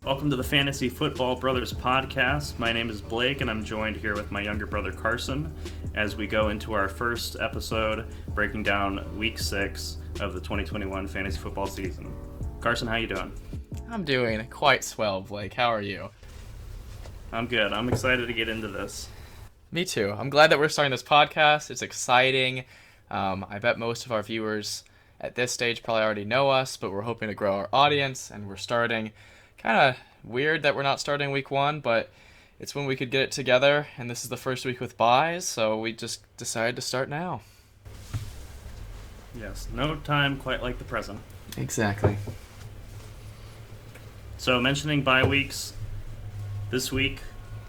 Welcome to the Fantasy Football Brothers podcast. My name is Blake, and I'm joined here with my younger brother Carson as we go into our first episode breaking down Week 6 of the 2021 fantasy football season. Carson, how you doing? I'm doing quite swell, Blake. How are you? I'm good. I'm excited to get into this. Me too. I'm glad that we're starting this podcast. It's exciting. I bet most of our viewers at this stage probably already know us, but we're hoping to grow our audience, and we're starting. Kind of weird that we're not starting week 1, but it's when we could get it together, and this is the first week with buys, so we just decided to start now. Yes, no time quite like the present. Exactly. So, mentioning bye weeks, this week,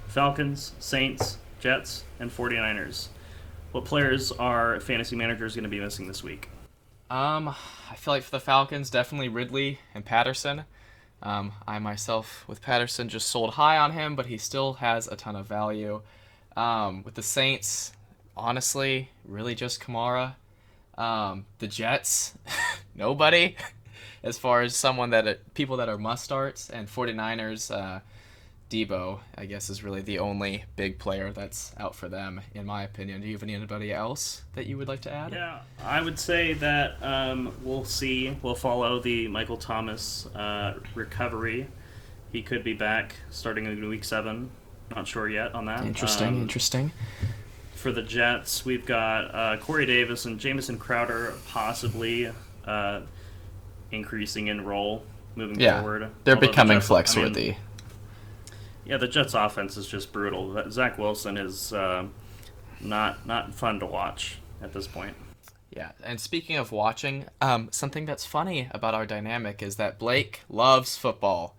Falcons, Saints, Jets, and 49ers. What players are fantasy managers going to be missing this week? I feel like for the Falcons, definitely Ridley and Patterson. I myself, with Patterson, just sold high on him, but he still has a ton of value. With the Saints, honestly, really just Kamara. The Jets, nobody, as far as people that are must-starts. And 49ers, Debo, I guess, is really the only big player that's out for them, in my opinion. Do you have anybody else that you would like to add? Yeah, I would say that we'll see. We'll follow the Michael Thomas recovery. He could be back starting in Week 7. Not sure yet on that. Interesting. For the Jets, we've got Corey Davis and Jamison Crowder possibly increasing in role moving forward. They're becoming flexworthy. Yeah, the Jets' offense is just brutal. Zach Wilson is not fun to watch at this point. Yeah, and speaking of watching, something that's funny about our dynamic is that Blake loves football,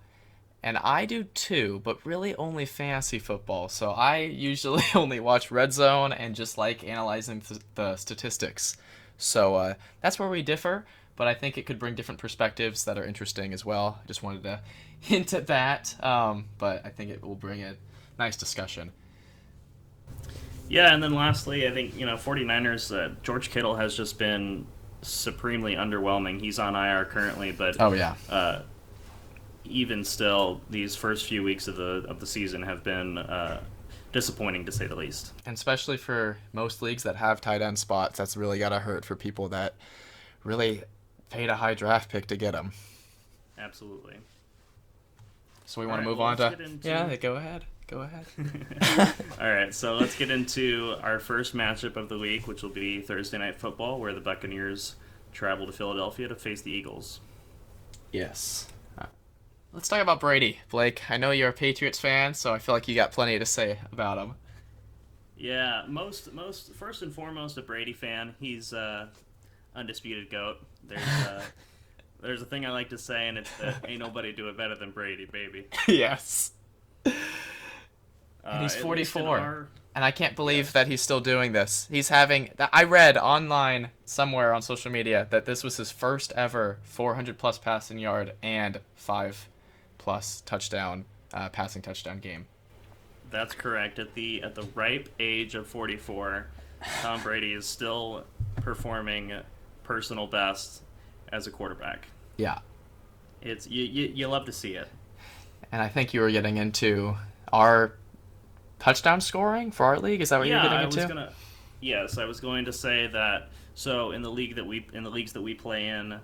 and I do too, but really only fantasy football. So I usually only watch Red Zone and just like analyzing the statistics. So that's where we differ, but I think it could bring different perspectives that are interesting as well. I just wanted to hint at that, but I think it will bring a nice discussion. Yeah, and then lastly, I think, 49ers, George Kittle has just been supremely underwhelming. He's on IR currently, but even still, these first few weeks of the season have been disappointing, to say the least. And especially for most leagues that have tight end spots, that's really got to hurt for people that really paid a high draft pick to get them. Absolutely. So we want to move on to... Yeah, go ahead. All right, so let's get into our first matchup of the week, which will be Thursday Night Football, where the Buccaneers travel to Philadelphia to face the Eagles. Yes. Let's talk about Brady. Blake, I know you're a Patriots fan, so I feel like you got plenty to say about him. Yeah, first and foremost, a Brady fan. He's undisputed GOAT. There's a thing I like to say, and it's that ain't nobody do it better than Brady, baby. Yes. And he's 44. And I can't believe that he's still doing this. I read online somewhere on social media that this was his first ever 400-plus passing yard and 5-plus touchdown, passing touchdown game. That's correct. At the ripe age of 44, Tom Brady is still performing personal best as a quarterback. Yeah. It's you love to see it. And I think you were getting into our touchdown scoring for our league. Is that what you were getting into? Yes, I was going to say that. So in the leagues that we play in,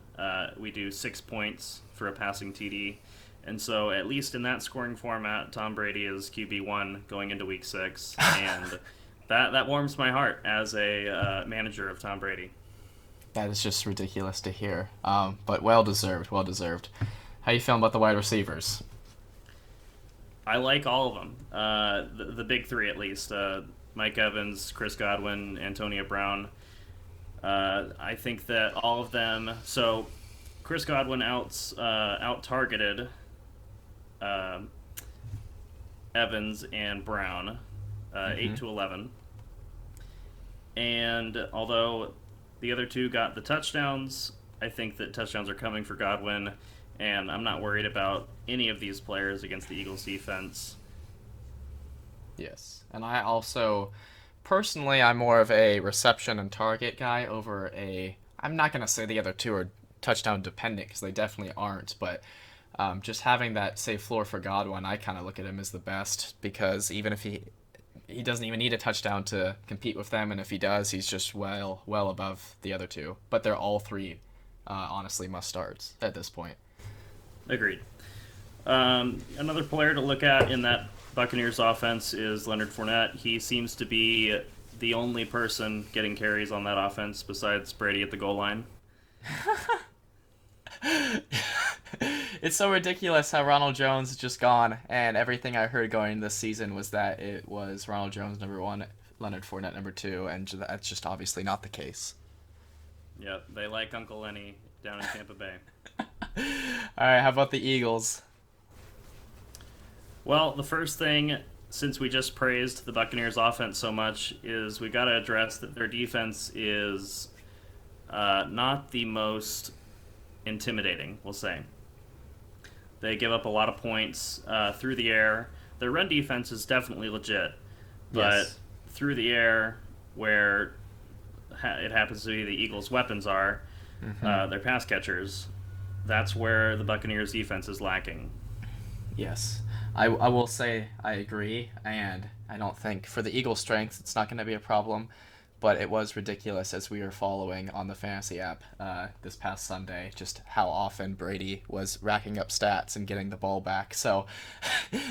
we do 6 points for a passing TD, and so at least in that scoring format, Tom Brady is QB1 going into Week 6, and that warms my heart as a manager of Tom Brady. That is just ridiculous to hear, but well deserved. How you feeling about the wide receivers? I like all of them. The big three, at least. Mike Evans, Chris Godwin, Antonio Brown. I think that all of them... So, Chris Godwin out-targeted Evans and Brown, 8-11. And although the other two got the touchdowns, I think that touchdowns are coming for Godwin, and I'm not worried about any of these players against the Eagles defense. Yes, and I also, personally, I'm more of a reception and target guy over I'm not going to say the other two are touchdown dependent, because they definitely aren't, but Just having that safe floor for Godwin, I kind of look at him as the best because even if he doesn't even need a touchdown to compete with them, and if he does, he's just well above the other two. But they're all three, honestly, must starts at this point. Agreed. Another player to look at in that Buccaneers offense is Leonard Fournette. He seems to be the only person getting carries on that offense besides Brady at the goal line. It's so ridiculous how Ronald Jones is just gone, and everything I heard going this season was that it was Ronald Jones number one, Leonard Fournette number two, and that's just obviously not the case. Yep, they like Uncle Lenny down in Tampa Bay. All right, how about the Eagles? Well, the first thing, since we just praised the Buccaneers offense so much, is we got to address that their defense is not the most intimidating, we'll say. They give up a lot of points through the air. Their run defense is definitely legit, but Yes. through the air, where it happens to be the Eagles' weapons are, their pass catchers, that's where the Buccaneers' defense is lacking. Yes. I will say I agree, and I don't think for the Eagles' strength it's not going to be a problem, but it was ridiculous as we were following on the fantasy app this past Sunday just how often Brady was racking up stats and getting the ball back. So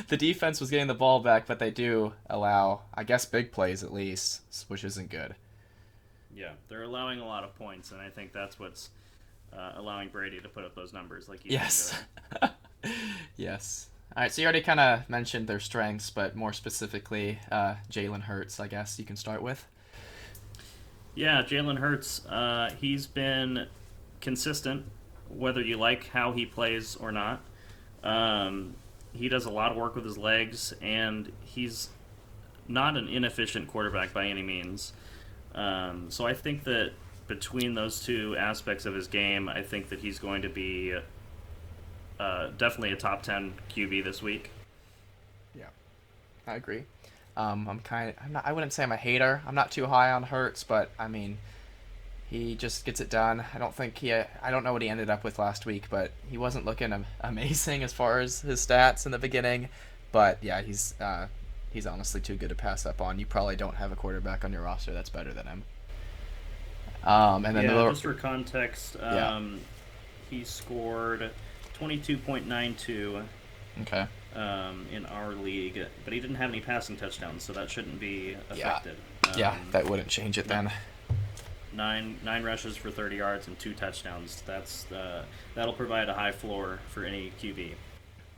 the defense was getting the ball back, but they do allow, I guess, big plays at least, which isn't good. Yeah, they're allowing a lot of points, and I think that's what's allowing Brady to put up those numbers like he's Yes. been doing. Yes. All right, so you already kind of mentioned their strengths, but more specifically, Jalen Hurts, I guess you can start with. Yeah, Jalen Hurts, he's been consistent, whether you like how he plays or not. He does a lot of work with his legs, and he's not an inefficient quarterback by any means. So I think that between those two aspects of his game, I think that he's going to be definitely a top 10 QB this week. Yeah, I agree. I wouldn't say I'm a hater. I'm not too high on Hurts, but I mean, he just gets it done. I don't know what he ended up with last week, but he wasn't looking amazing as far as his stats in the beginning. But yeah, he's honestly too good to pass up on. You probably don't have a quarterback on your roster that's better than him. And then Just for context, he scored 22.92 okay. in our league, but he didn't have any passing touchdowns, so that shouldn't be affected. That wouldn't change it then. Nine rushes for 30 yards and 2 touchdowns. That'll provide a high floor for any QB.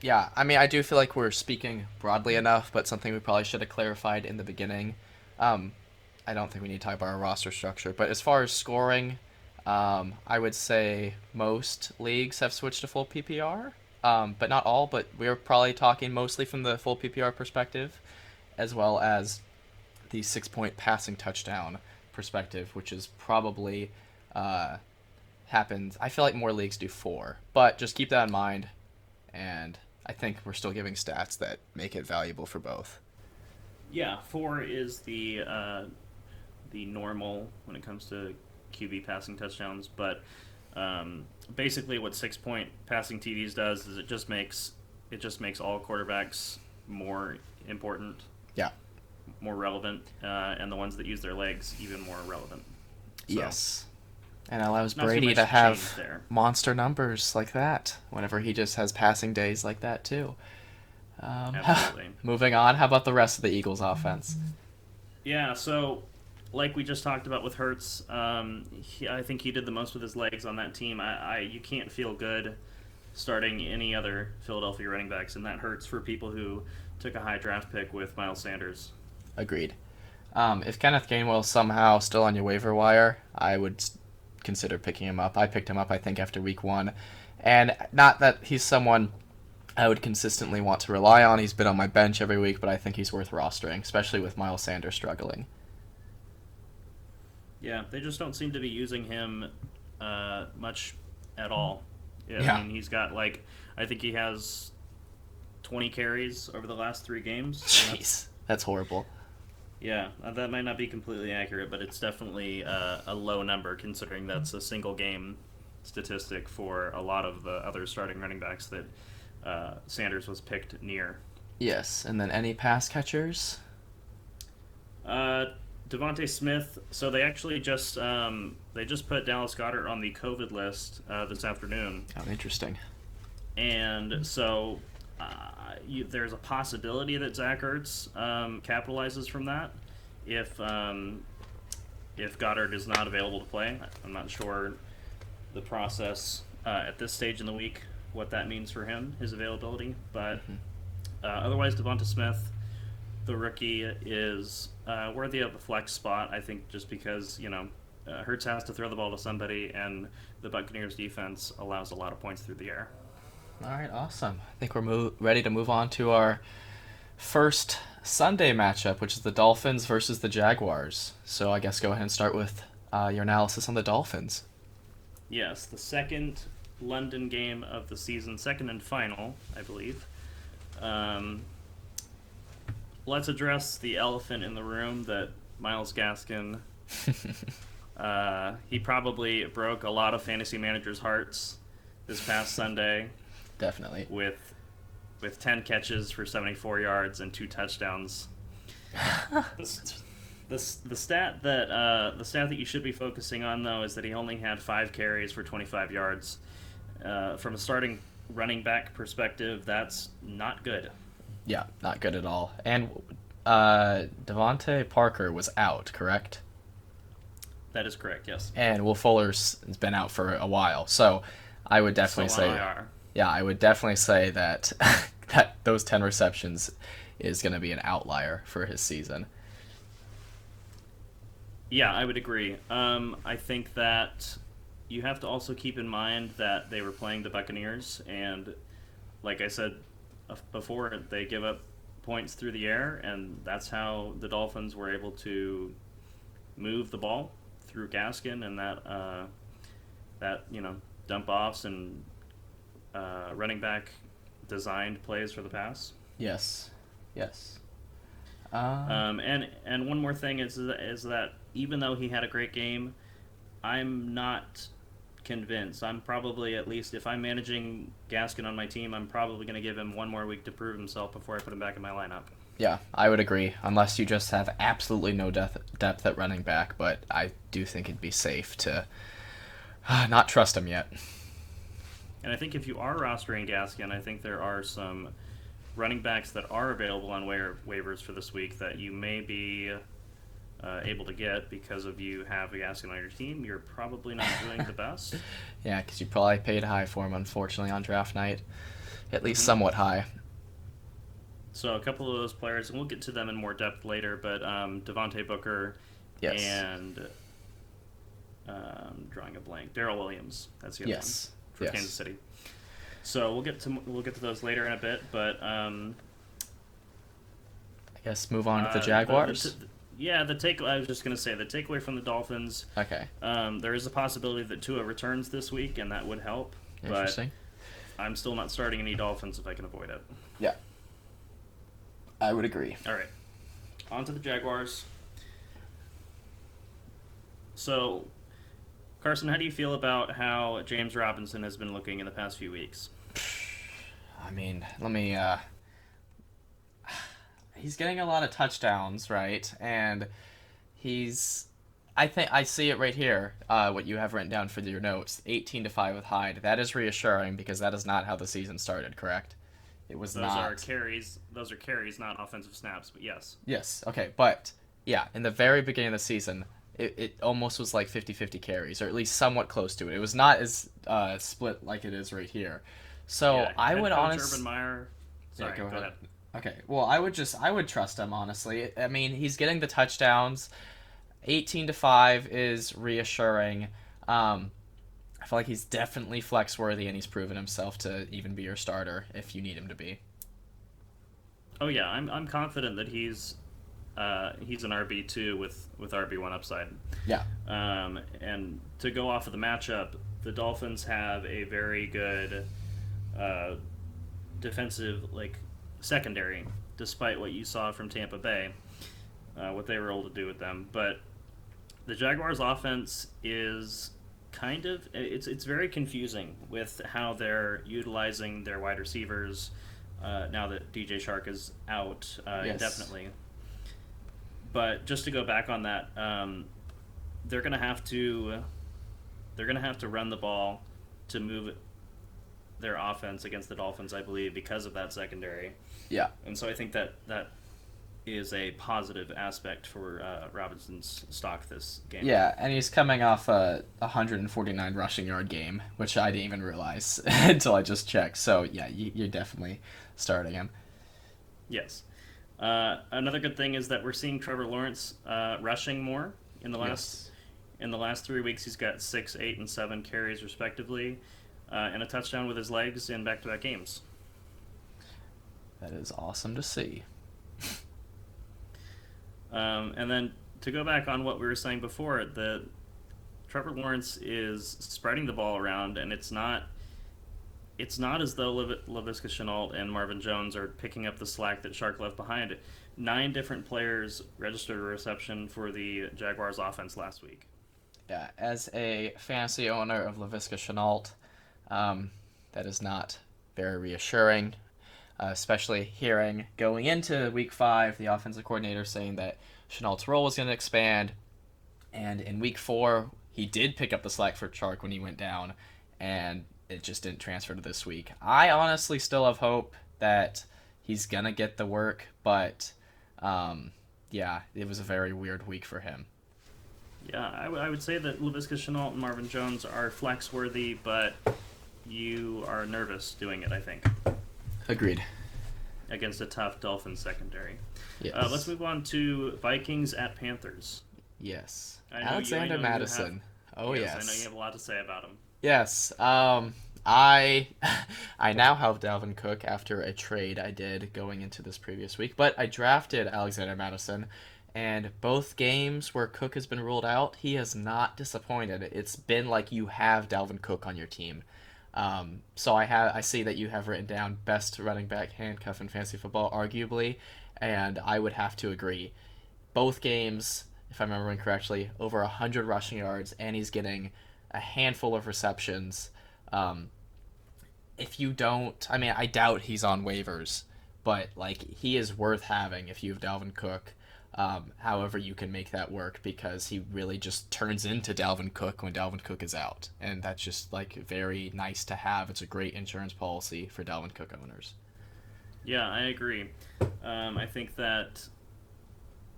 Yeah, I mean, I do feel like we're speaking broadly enough, but something we probably should have clarified in the beginning. I don't think we need to talk about our roster structure, but as far as scoring, I would say most leagues have switched to full PPR, but not all, but we're probably talking mostly from the full PPR perspective, as well as the 6-point passing touchdown perspective, which is probably happens. I feel like more leagues do 4, but just keep that in mind, and I think we're still giving stats that make it valuable for both. Yeah, 4 is the normal when it comes to QB passing touchdowns, but basically what 6-point passing TDs does is it just makes all quarterbacks more important, more relevant, and the ones that use their legs even more relevant. So, yes, and allows not too Brady much to change have there. monster numbers like that whenever he just has passing days like that too. Absolutely. Moving on, how about the rest of the Eagles offense? Yeah, so like we just talked about with Hurts, I think he did the most with his legs on that team. You can't feel good starting any other Philadelphia running backs, and that hurts for people who took a high draft pick with Miles Sanders. Agreed. If Kenneth Gainwell's somehow still on your waiver wire, I would consider picking him up. I picked him up, I think, after week 1. And not that he's someone I would consistently want to rely on. He's been on my bench every week, but I think he's worth rostering, especially with Miles Sanders struggling. Yeah, they just don't seem to be using him much at all. Yeah. I mean, he's got, I think he has 20 carries over the last 3 games. Jeez, that's horrible. Yeah, that might not be completely accurate, but it's definitely a low number considering that's a single game statistic for a lot of the other starting running backs that Sanders was picked near. Yes, and then any pass catchers? Uh, Devontae Smith. So they just put Dallas Goedert on the COVID list this afternoon, Oh, interesting. and so there's a possibility that Zach Ertz capitalizes from that if Goddard is not available to play. I'm not sure the process at this stage in the week what that means for him, his availability, but otherwise Devonta Smith, the rookie, is worthy of a flex spot. I think just because Hurts has to throw the ball to somebody, and the Buccaneers defense allows a lot of points through the air. All right, awesome. I think we're ready to move on to our first Sunday matchup, which is the Dolphins versus the Jaguars. So I guess go ahead and start with your analysis on the Dolphins. Yes, the second London game of the season, second and final, I believe. Let's address the elephant in the room that Myles Gaskin. He probably broke a lot of fantasy managers' hearts this past Sunday. Definitely. With 10 catches for 74 yards and 2 touchdowns. The stat that you should be focusing on, though, is that he only had 5 carries for 25 yards. From a starting running back perspective, that's not good. Yeah, not good at all. And Devontae Parker was out, correct? That is correct, yes. And Will Fuller's been out for a while, so I would definitely say, yeah, I would definitely say that that those 10 receptions is going to be an outlier for his season. Yeah, I would agree. I think that you have to also keep in mind that they were playing the Buccaneers, and like I said before, they give up points through the air, and that's how the Dolphins were able to move the ball through Gaskin and that dump offs and running back designed plays for the pass. Yes. And one more thing is that even though he had a great game, I'm not convinced. I'm probably, at least if I'm managing Gaskin on my team, I'm probably going to give him one more week to prove himself before I put him back in my lineup. Yeah, I would agree, unless you just have absolutely no depth at running back, but I do think it'd be safe to not trust him yet. And I think if you are rostering Gaskin, I think there are some running backs that are available on waivers for this week that you may be able to get because of you have Gaskin on your team. You're probably not doing the best. Yeah, because you probably paid high for him, unfortunately, on draft night. At least somewhat high. So a couple of those players, and we'll get to them in more depth later, but Devontae Booker and drawing a blank, Darrell Williams. That's the other one for Kansas City. So we'll get to those later in a bit, but I guess move on to the Jaguars. I was just going to say the takeaway from the Dolphins. Okay. There is a possibility that Tua returns this week, and that would help. Interesting. But I'm still not starting any Dolphins if I can avoid it. Yeah. I would agree. All right. On to the Jaguars. So, Carson, how do you feel about how James Robinson has been looking in the past few weeks? I mean, he's getting a lot of touchdowns, right? And I think I see it right here, what you have written down for your notes, 18-5 with Hyde. That is reassuring because that is not how the season started, correct? It was not. Those are carries, not offensive snaps, but yes. Yes, okay, but yeah, in the very beginning of the season, it almost was like 50-50 carries, or at least somewhat close to it. It was not as split like it is right here. So yeah, I would honestly. Urban Meyer. Sorry, go ahead. Okay, well, I would trust him, honestly. I mean, he's getting the touchdowns. 18-5 is reassuring. I feel like he's definitely flex worthy, and he's proven himself to even be your starter if you need him to be. Oh yeah, I'm confident that he's an RB2 with RB1 upside. Yeah. And to go off of the matchup, the Dolphins have a very good defensive secondary, despite what you saw from Tampa Bay, what they were able to do with them. But the Jaguars' offense is it's very confusing with how they're utilizing their wide receivers now that DJ Shark is out Yes. indefinitely. But just to go back on that, they're gonna have to run the ball to move their offense against the Dolphins, I believe, because of that secondary. Yeah. And so I think that is a positive aspect for Robinson's stock this game. Yeah, and he's coming off a 149 rushing yard game, which I didn't even realize until I just checked. So yeah, you're definitely starting him. Yes. Another good thing is that we're seeing Trevor Lawrence rushing more Yes, in the last 3 weeks. He's got 6, 8, and 7 carries respectively, and a touchdown with his legs in back-to-back games. that is awesome to see. And then to go back on what we were saying before, the Trevor Lawrence is spreading the ball around, and it's not as though Laviska Shenault and Marvin Jones are picking up the slack that Shark left behind. 9 different players registered a reception for the Jaguars offense last week. Yeah, as a fantasy owner of LaVisca Chenault, that is not very reassuring, especially hearing going into week 5 the offensive coordinator saying that Chenault's role was going to expand. And in week 4, he did pick up the slack for Chark when he went down, and it just didn't transfer to this week. I honestly still have hope that he's going to get the work, but yeah, it was a very weird week for him. Yeah, I would say that Laviska Shenault and Marvin Jones are flex worthy, but you are nervous doing it, I think, Agreed. against a tough Dolphins secondary. Let's Yes. move on to Vikings at Panthers. Yes. I know Alexander you have. Madison. Oh Yes, I know you yes. have a lot to say about him. Yes. I I now have Dalvin Cook after a trade I did going into this previous week, but I drafted Alexander Madison, and both games where Cook has been ruled out, he has not disappointed. It's been like you have Dalvin Cook on your team. So I see that you have written down best running back handcuff in fantasy football, arguably, and I would have to agree. Both games, if I'm remembering correctly, over 100 rushing yards, and he's getting a handful of receptions. Um, if you don't, I mean, I doubt he's on waivers, but like he is worth having if you have Dalvin Cook. However, you can make that work because he really just turns into Dalvin Cook when Dalvin Cook is out, and that's just like very nice to have. It's a great insurance policy for Dalvin Cook owners. Yeah, I agree. I think that,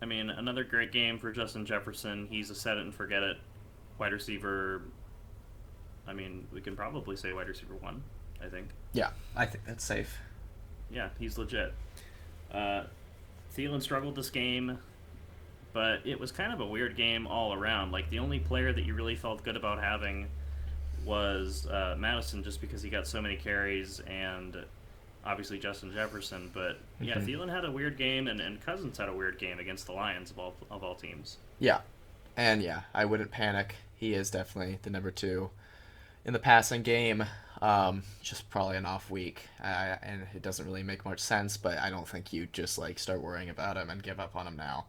I mean, another great game for Justin Jefferson. He's a set it and forget it wide receiver. I mean, we can probably say wide receiver 1, I think. Yeah, I think that's safe. Yeah, he's legit. Uh, Thielen struggled this game, but it was kind of a weird game all around. Like, the only player that you really felt good about having was Madison, just because he got so many carries, and obviously Justin Jefferson. But yeah, Mhm. Thielen had a weird game, and Cousins had a weird game against the Lions of all teams. Yeah, and yeah, I wouldn't panic. He is definitely the number 2 in the passing game. Just probably an off week, and it doesn't really make much sense. But I don't think you just like start worrying about him and give up on him now.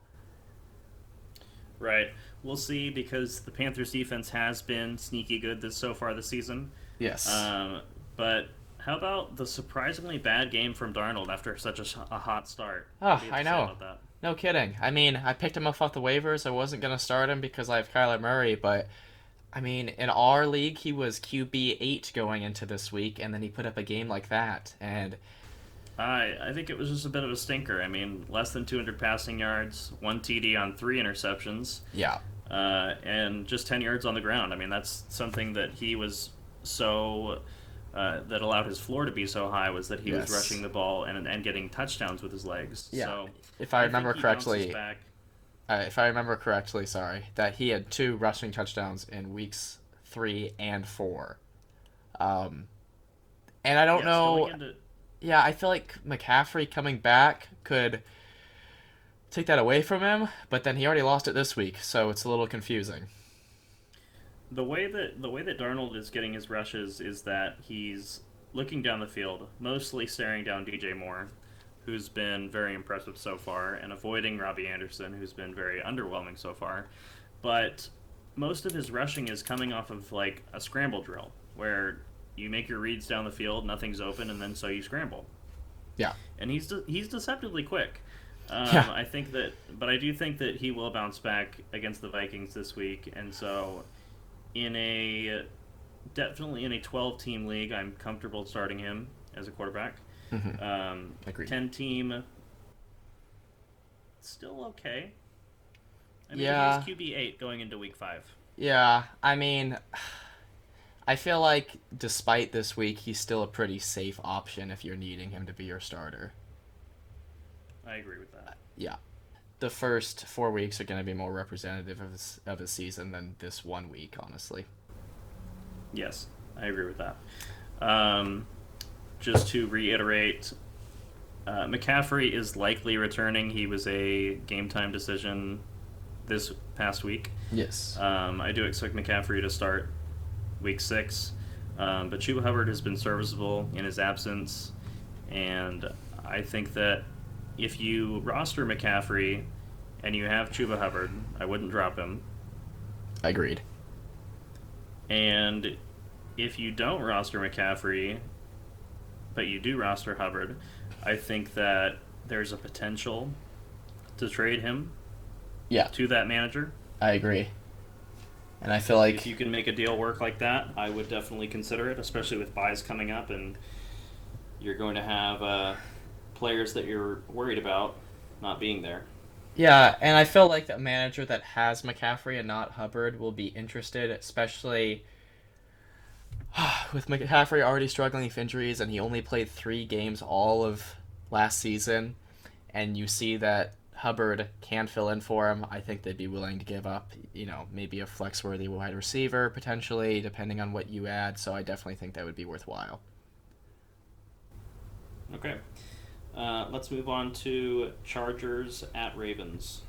Right. We'll see, because the Panthers defense has been sneaky good so far this season. Yes. Um, but how about the surprisingly bad game from Darnold after such a hot start? What Oh, do you I have to say know. about that? No kidding. I mean, I picked him up off the waivers. I wasn't gonna start him because I have Kyler Murray, but I mean, in our league, he was QB 8 going into this week, and then he put up a game like that, and I think it was just a bit of a stinker. I mean, less than 200 passing yards, 1 TD on 3 interceptions, yeah. and just 10 yards on the ground. I mean, that's something that he was so that allowed his floor to be so high, was that he was Yes. rushing the ball and getting touchdowns with his legs. Yeah. So If I I think remember he bounces correctly, back. sorry, that he had 2 rushing touchdowns in weeks 3 and 4. Um, and I don't Yes, going know. into Yeah, I feel like McCaffrey coming back could take that away from him, but then he already lost it this week, so it's a little confusing. the way that Darnold is getting his rushes is that he's looking down the field, mostly staring down DJ Moore, who's been very impressive so far, and avoiding Robbie Anderson, who's been very underwhelming so far. But most of his rushing is coming off of like a scramble drill where you make your reads down the field, nothing's open, and then so you scramble. Yeah. And he's deceptively quick. Yeah. I think that, but I do think that he will bounce back against the Vikings this week, and so in a definitely in a 12-team league, I'm comfortable starting him as a quarterback. Agreed. 10-team, still okay. I mean, he is Yeah. QB8 going into week 5. Yeah. I mean, I feel like despite this week, he's still a pretty safe option if you're needing him to be your starter. I agree with that. Yeah. The first 4 weeks are going to be more representative of his season than this 1 week, honestly. Yes, I agree with that. Just to reiterate, McCaffrey is likely returning. He was a game time decision this past week. Yes. I do expect McCaffrey to start week 6, but Chuba Hubbard has been serviceable in his absence, and I think that if you roster McCaffrey and you have Chuba Hubbard, I wouldn't drop him. Agreed. And if you don't roster McCaffrey, but you do roster Hubbard, I think that there's a potential to trade him Yeah, to that manager. I agree. And I feel like If you can make a deal work like that, I would definitely consider it, especially with buys coming up and you're going to have players that you're worried about not being there. yeah, and I feel like the manager that has McCaffrey and not Hubbard will be interested, especially with McCaffrey already struggling with injuries and he only played 3 games all of last season, and you see that Hubbard can fill in for him. I think they'd be willing to give up, maybe a flex-worthy wide receiver potentially, depending on what you add. So I definitely think that would be worthwhile. Okay. Let's move on to Chargers at Ravens.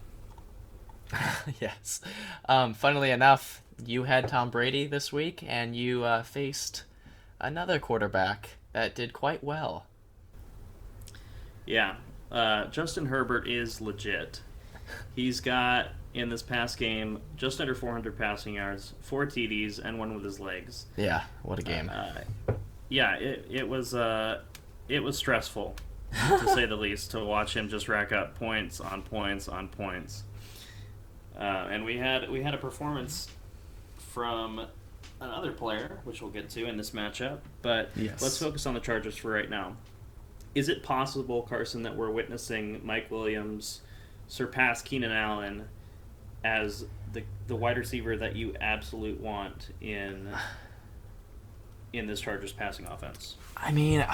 Yes. Funnily enough, you had Tom Brady this week, and you faced another quarterback that did quite well. Yeah. Justin Herbert is legit. He's got, in this past game, just under 400 passing yards, 4 TDs, and 1 with his legs. Yeah, what a game. Yeah, it was stressful, to say the least, to watch him just rack up points on points on points. And we had a performance from another player, which we'll get to in this matchup. But Yes. Let's focus on the Chargers for right now. Is it possible, Carson, that we're witnessing Mike Williams surpass Keenan Allen as the wide receiver that you absolute want in this Chargers passing offense? I mean,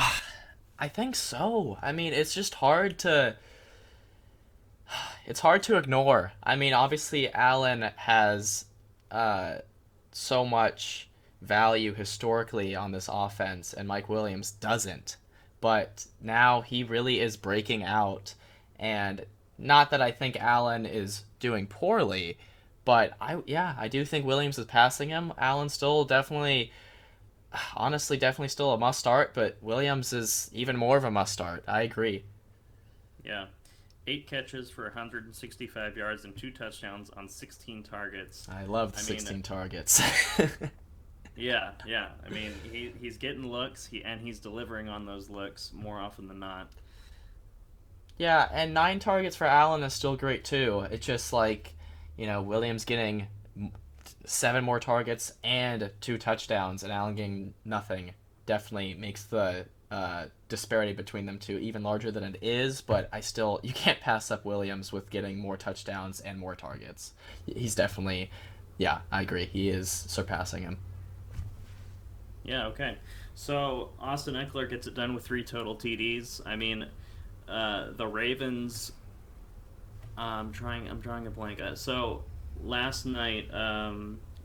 I think so. I mean, it's just hard to... It's hard to ignore. I mean, obviously, Allen has so much value historically on this offense, and Mike Williams doesn't. But now he really is breaking out, and not that I think Allen is doing poorly, but I do think Williams is passing him. Allen's still definitely still a must start, but Williams is even more of a must start. I agree. Yeah. 8 catches for 165 yards and 2 touchdowns on 16 targets. I love the 16 targets. Yeah. I mean, he's getting looks, and he's delivering on those looks more often than not. Yeah, and 9 targets for Allen is still great too. It's just like, Williams getting 7 more targets and 2 touchdowns, and Allen getting nothing definitely makes the disparity between them two even larger than it is. But you can't pass up Williams with getting more touchdowns and more targets. He's definitely, I agree. He is surpassing him. Yeah, okay. So Austin Eckler gets it done with 3 total TDs. I mean, the Ravens. I'm drawing a blank. So last night,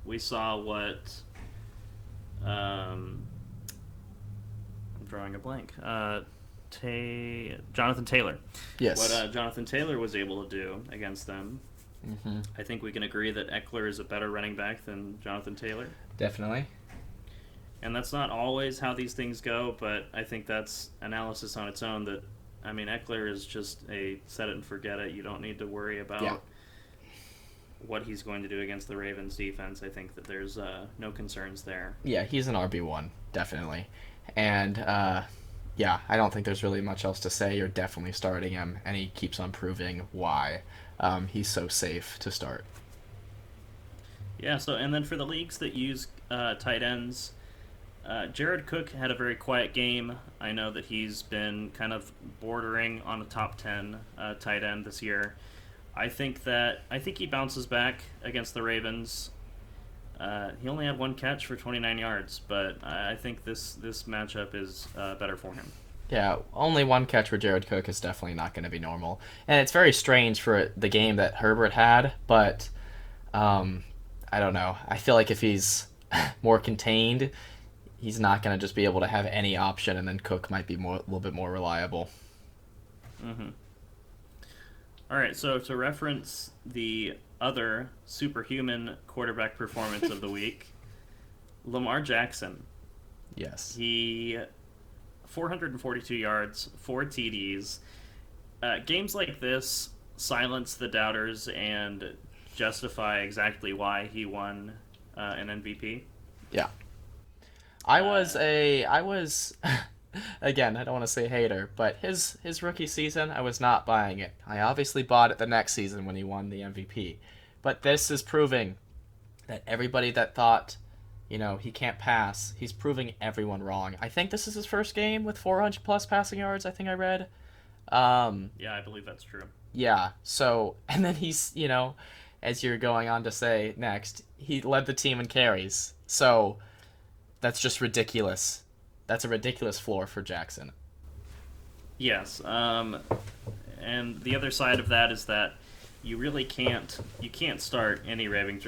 we saw what. I'm drawing a blank. Jonathan Taylor. Yes. What Jonathan Taylor was able to do against them. Mm-hmm. I think we can agree that Eckler is a better running back than Jonathan Taylor. Definitely. And that's not always how these things go, but I think that's analysis on its own. That, I mean, Eckler is just a set it and forget it. You don't need to worry about what he's going to do against the Ravens defense, I think that there's no concerns there. Yeah, he's an RB1, definitely. And yeah, I don't think there's really much else to say. You're definitely starting him, and he keeps on proving why he's so safe to start. Yeah. So and then for the leagues that use tight ends, Jared Cook had a very quiet game. I know that he's been kind of bordering on a top 10 tight end this year. I think he bounces back against the Ravens. He only had one catch for 29 yards, but I think this matchup is better for him. Yeah, only one catch for Jared Cook is definitely not going to be normal. And it's very strange for the game that Herbert had, but um, I don't know. I feel like if he's more contained, he's not going to just be able to have any option, and then Cook might be a little bit more reliable. Mm-hmm. All right, so to reference the other superhuman quarterback performance of the week, Lamar Jackson. Yes. He 442 yards, 4 TDs. Games like this silence the doubters and justify exactly why he won an MVP. Yeah. I was again, I don't want to say hater, but his rookie season, I was not buying it. I obviously bought it the next season when he won the MVP. But this is proving that everybody that thought, he can't pass, he's proving everyone wrong. I think this is his first game with 400 plus passing yards, I think I read. Yeah, I believe that's true. Yeah. So, and then he's, as you're going on to say next, he led the team in carries. So, that's just ridiculous. That's a ridiculous floor for Jackson. Yes, and the other side of that is that you can't start any Ravens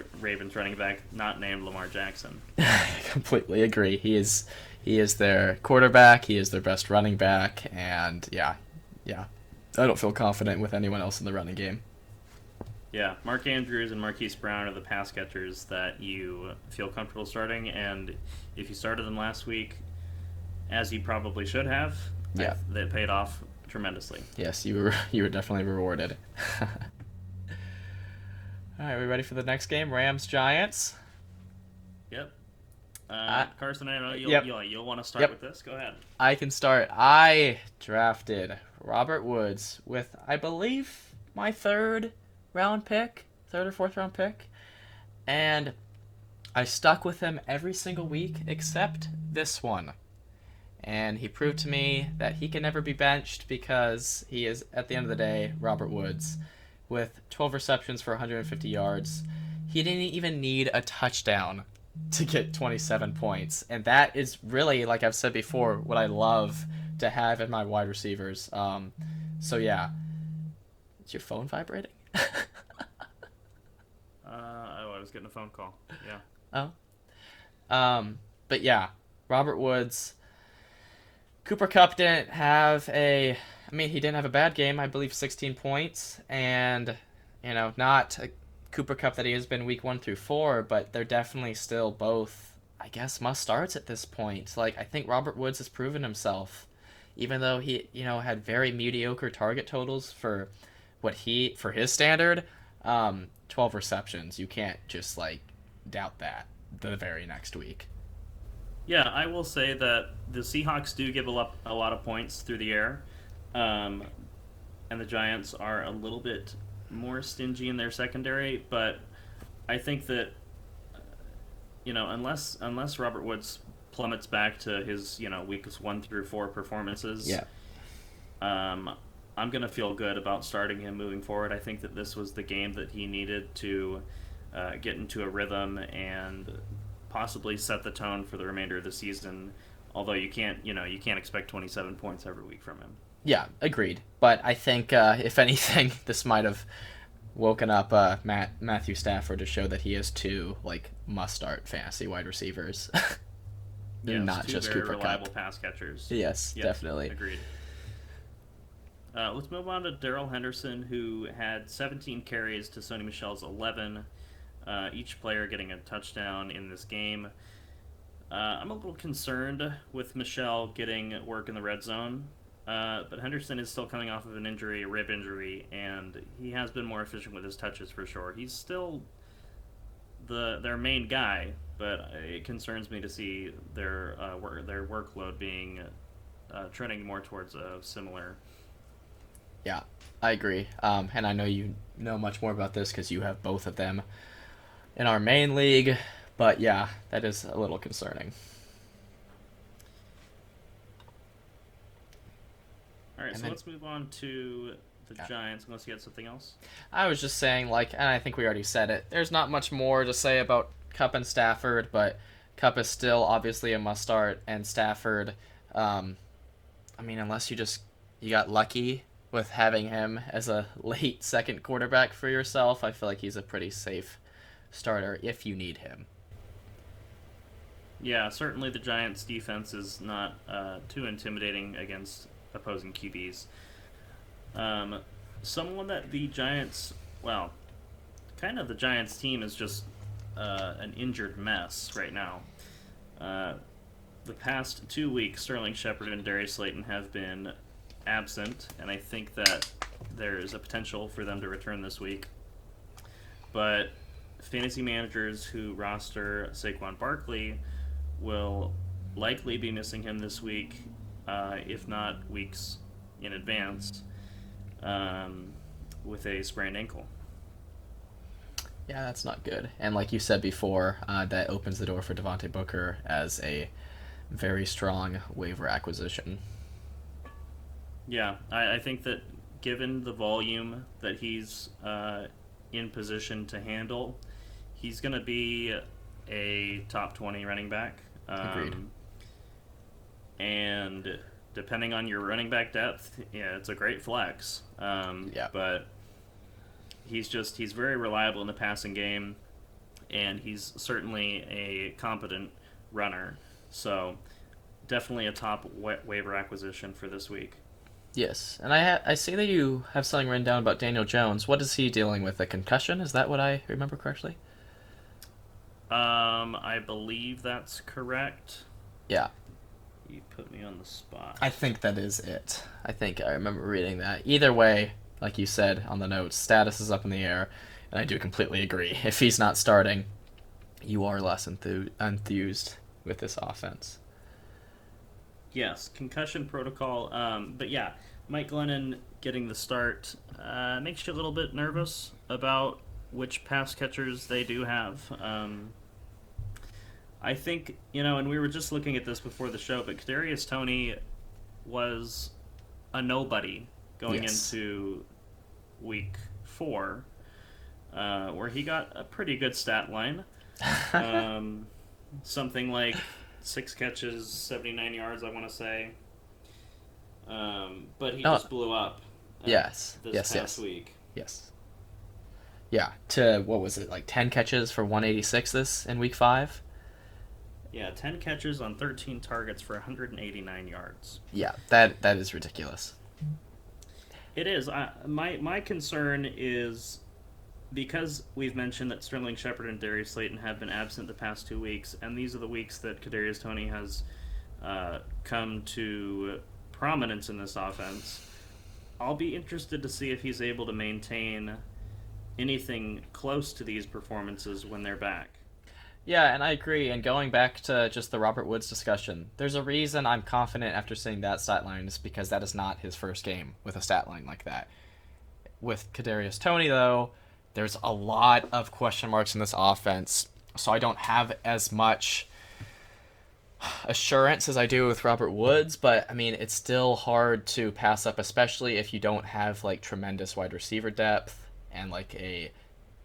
running back not named Lamar Jackson. I completely agree. He is their quarterback. He is their best running back, and yeah. I don't feel confident with anyone else in the running game. Yeah, Mark Andrews and Marquise Brown are the pass catchers that you feel comfortable starting, and if you started them last week, as you probably should have, Yeah. they paid off tremendously. Yes, you were definitely rewarded. All right, we ready for the next game? Rams Giants. Yep. Carson, I know Yep. you'll want to start Yep. with this. Go ahead. I can start. I drafted Robert Woods with, I believe, my third or fourth round pick, and I stuck with him every single week except this one. And he proved to me that he can never be benched because he is, at the end of the day, Robert Woods. With 12 receptions for 150 yards, he didn't even need a touchdown to get 27 points. And that is really, like I've said before, what I love to have in my wide receivers. So yeah. Is your phone vibrating? I was getting a phone call. Yeah. But yeah, Robert Woods. Cooper Kupp didn't have he didn't have a bad game. I believe 16 points, and not a Cooper Kupp that he has been week 1 through 4, but they're definitely still both, I guess, must starts at this point. Like, I think Robert Woods has proven himself, even though he had very mediocre target totals for his standard. 12 receptions. You can't just doubt that the very next week. Yeah, I will say that the Seahawks do give a lot of points through the air, and the Giants are a little bit more stingy in their secondary. But I think that unless Robert Woods plummets back to his weeks 1 through 4 performances, Yeah. I'm gonna feel good about starting him moving forward. I think that this was the game that he needed to get into a rhythm and possibly set the tone for the remainder of the season. Although you can't expect 27 points every week from him. Yeah, agreed. But I think if anything, this might have woken up Matthew Stafford to show that he has two must-start fantasy wide receivers, not two just very Cooper reliable Kupp. pass catchers. Yes, definitely. Agreed. Let's move on to Darrell Henderson, who had 17 carries to Sony Michel's 11. Each player getting a touchdown in this game. I'm a little concerned with Michel getting work in the red zone. But Henderson is still coming off of an injury, a rib injury, and he has been more efficient with his touches for sure. He's still their main guy, but it concerns me to see their workload being trending more towards a similar. Yeah, I agree. And I know you know much more about this because you have both of them in our main league. But yeah, that is a little concerning. All right, And so then let's move on to the yeah, Giants, unless you had something else. I was just saying, like, and I think we already said it. There's not much more to say about Cup and Stafford, but Cup is still obviously a must start, and Stafford, um, I mean, unless you got lucky with having him as a late second quarterback for yourself, I feel like he's a pretty safe starter if you need him. Yeah, certainly the Giants' defense is not too intimidating against opposing QBs. Um, Someone that the Giants, well, kind of the Giants team is just an injured mess right now. Uh, the past 2 weeks, Sterling Shepard and Darius Slayton have been absent, and I think that there is a potential for them to return this week. But fantasy managers who roster Saquon Barkley will likely be missing him this week, if not weeks in advance, um, with a sprained ankle. Yeah, that's not good. And like you said before, that opens the door for Devontae Booker as a very strong waiver acquisition. Yeah, I think that given the volume that he's in position to handle, he's going to be a top 20 running back. Agreed. And depending on your running back depth, yeah, it's a great flex. Yeah. But he's very reliable in the passing game, and he's certainly a competent runner. So definitely a top waiver acquisition for this week. Yes, and I see that you have something written down about Daniel Jones. What is he dealing with? A concussion? Is that what I remember correctly? I believe that's correct. Yeah, You put me on the spot. I think that is it. I think I remember reading that. Either way, like you said on the notes, status is up in the air, and I do completely agree. If he's not starting, you are less enthused with this offense. Yes, concussion protocol. But yeah, Mike Glennon getting the start makes you a little bit nervous about which pass catchers they do have. I think, and we were just looking at this before the show, but Kadarius Toney was a nobody going Yes. into week 4, where he got a pretty good stat line. Something like 6 catches, 79 yards, I want to say. But he Oh, just blew up yes. this Yes, past yes. week. Yes. Yeah, to what was it, like 10 catches for 186 this in week 5? Yeah, 10 catches on 13 targets for 189 yards. Yeah, that is ridiculous. It is. My concern is because we've mentioned that Sterling Shepard and Darius Slayton have been absent the past 2 weeks, and these are the weeks that Kadarius Toney has come to prominence in this offense. I'll be interested to see if he's able to maintain anything close to these performances when they're back. Yeah, and I agree. And going back to just the Robert Woods discussion, there's a reason I'm confident after seeing that stat line is because that is not his first game with a stat line like that. With Kadarius Toney, though, there's a lot of question marks in this offense, so I don't have as much assurance as I do with Robert Woods, but I mean, it's still hard to pass up, especially if you don't have like tremendous wide receiver depth and like a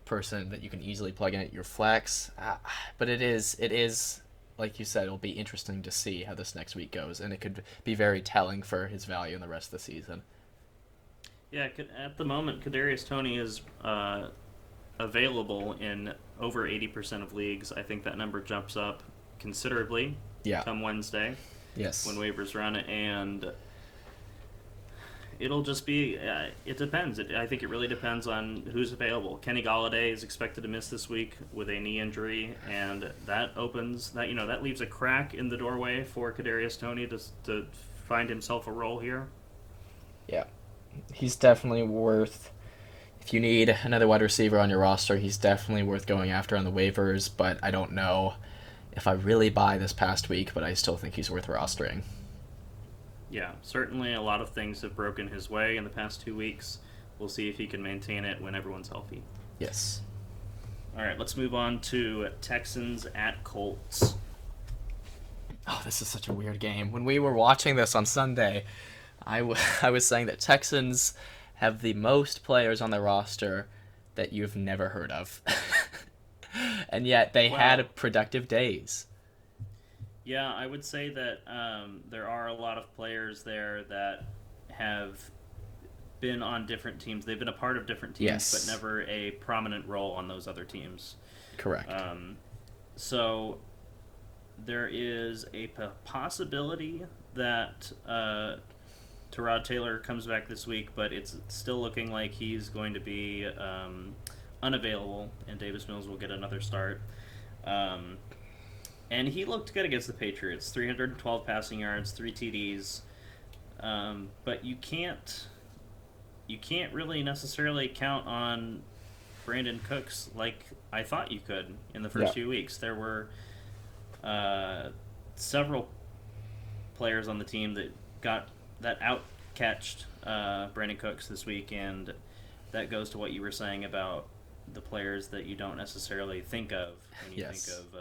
person that you can easily plug in at your flex. But it is like you said, it'll be interesting to see how this next week goes, and it could be very telling for his value in the rest of the season. Yeah, at the moment, Kadarius Toney is available in over 80% of leagues. I think that number jumps up considerably Yeah. come Wednesday Yes. when waivers run, and it'll just be. It depends. I think it really depends on who's available. Kenny Galladay is expected to miss this week with a knee injury, and that opens that that leaves a crack in the doorway for Kadarius Toney to find himself a role here. Yeah, he's definitely worth. If you need another wide receiver on your roster, he's definitely worth going after on the waivers. But I don't know if I really buy this past week, but I still think he's worth rostering. Yeah, certainly a lot of things have broken his way in the past 2 weeks. We'll see if he can maintain it when everyone's healthy. Yes. All right, let's move on to Texans at Colts. Oh, this is such a weird game. When we were watching this on Sunday, I was saying that Texans have the most players on their roster that you've never heard of. And yet they Well, had productive days. yeah, I would say that there are a lot of players there that have been on different teams. They've been a part of different teams, but Yes, never a prominent role on those other teams. correct. So there is a possibility that Tyrod Taylor comes back this week, but it's still looking like he's going to be unavailable, and Davis Mills will get another start. Um, and he looked good against the Patriots, 312 passing yards, 3 TDs. But you can't really necessarily count on Brandon Cooks like I thought you could in the Yeah. first few weeks. There were several players on the team that got that out catched Brandon Cooks this week, and that goes to what you were saying about the players that you don't necessarily think of when you Yes. think of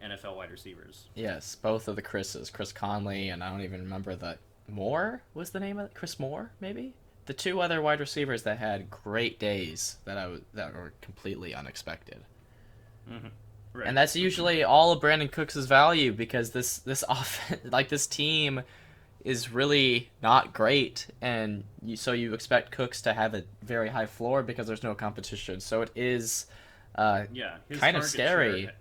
NFL wide receivers. Yes, both of the Chris's, Chris Conley, and I don't even remember the Moore was the name of it? Chris Moore, maybe? The two other wide receivers that had great days that were completely unexpected. Mm-hmm. Right. And that's usually all of Brandon Cooks' value because this like this team is really not great, and so you expect Cooks to have a very high floor because there's no competition. So it is Yeah, his kind of target scary share.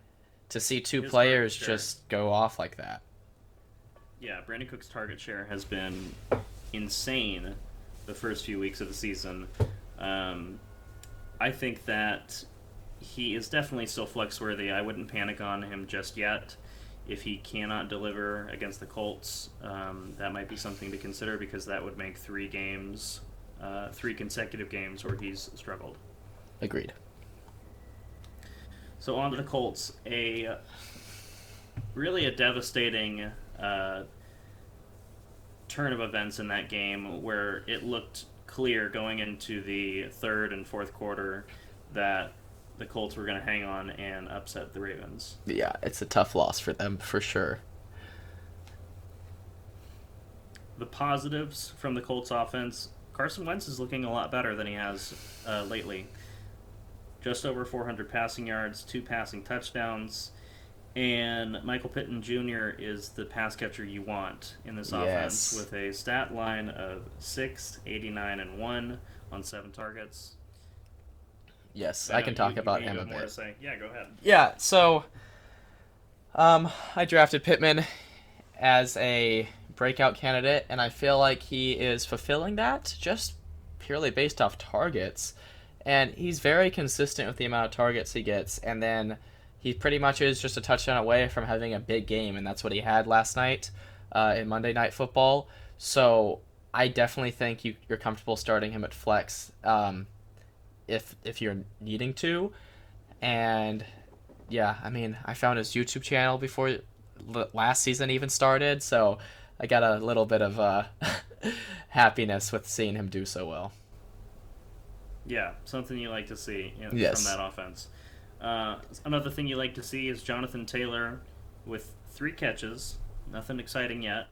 to see two His target players share. just go off like that. Yeah, Brandon Cook's target share has been insane the first few weeks of the season. I think that he is definitely still flex worthy. I wouldn't panic on him just yet. If he cannot deliver against the Colts, that might be something to consider because that would make 3 consecutive games where he's struggled. Agreed. So on to the Colts, really a devastating turn of events in that game where it looked clear going into the third and fourth quarter that the Colts were going to hang on and upset the Ravens. Yeah, it's a tough loss for them for sure. The positives from the Colts offense, Carson Wentz is looking a lot better than he has lately. Just over 400 passing yards, 2 passing touchdowns, and Michael Pittman Jr. is the pass catcher you want in this offense Yes. with a stat line of 6, 89, and 1 on 7 targets. Yes, I I know can talk you about may him a have more to bit. say. Yeah, go ahead. Yeah, so I drafted Pittman as a breakout candidate, and I feel like he is fulfilling that just purely based off targets. And he's very consistent with the amount of targets he gets, and then he pretty much is just a touchdown away from having a big game, and that's what he had last night in Monday Night Football. So I definitely think you're comfortable starting him at flex if you're needing to. And yeah, I mean, I found his YouTube channel before last season even started, so I got a little bit of happiness with seeing him do so well. Yeah, something you like to see from Yes. that offense. Another thing you like to see is Jonathan Taylor with 3 catches. Nothing exciting yet.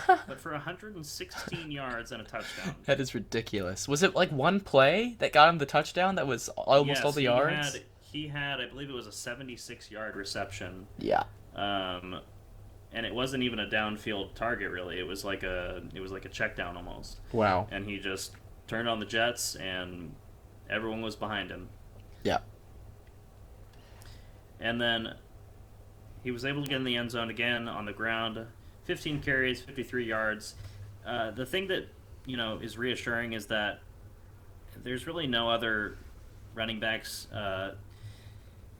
But for 116 yards and a touchdown. That is ridiculous. Was it like one play that got him the touchdown that was almost all Yes, the yards? he had, I believe it was a 76-yard reception. Yeah. Um, and it wasn't even a downfield target really. It was like a check down almost. Wow. And he just turned on the jets and everyone was behind him. Yeah. And then he was able to get in the end zone again on the ground. 15 carries, 53 yards. The thing that is reassuring is that there's really no other running backs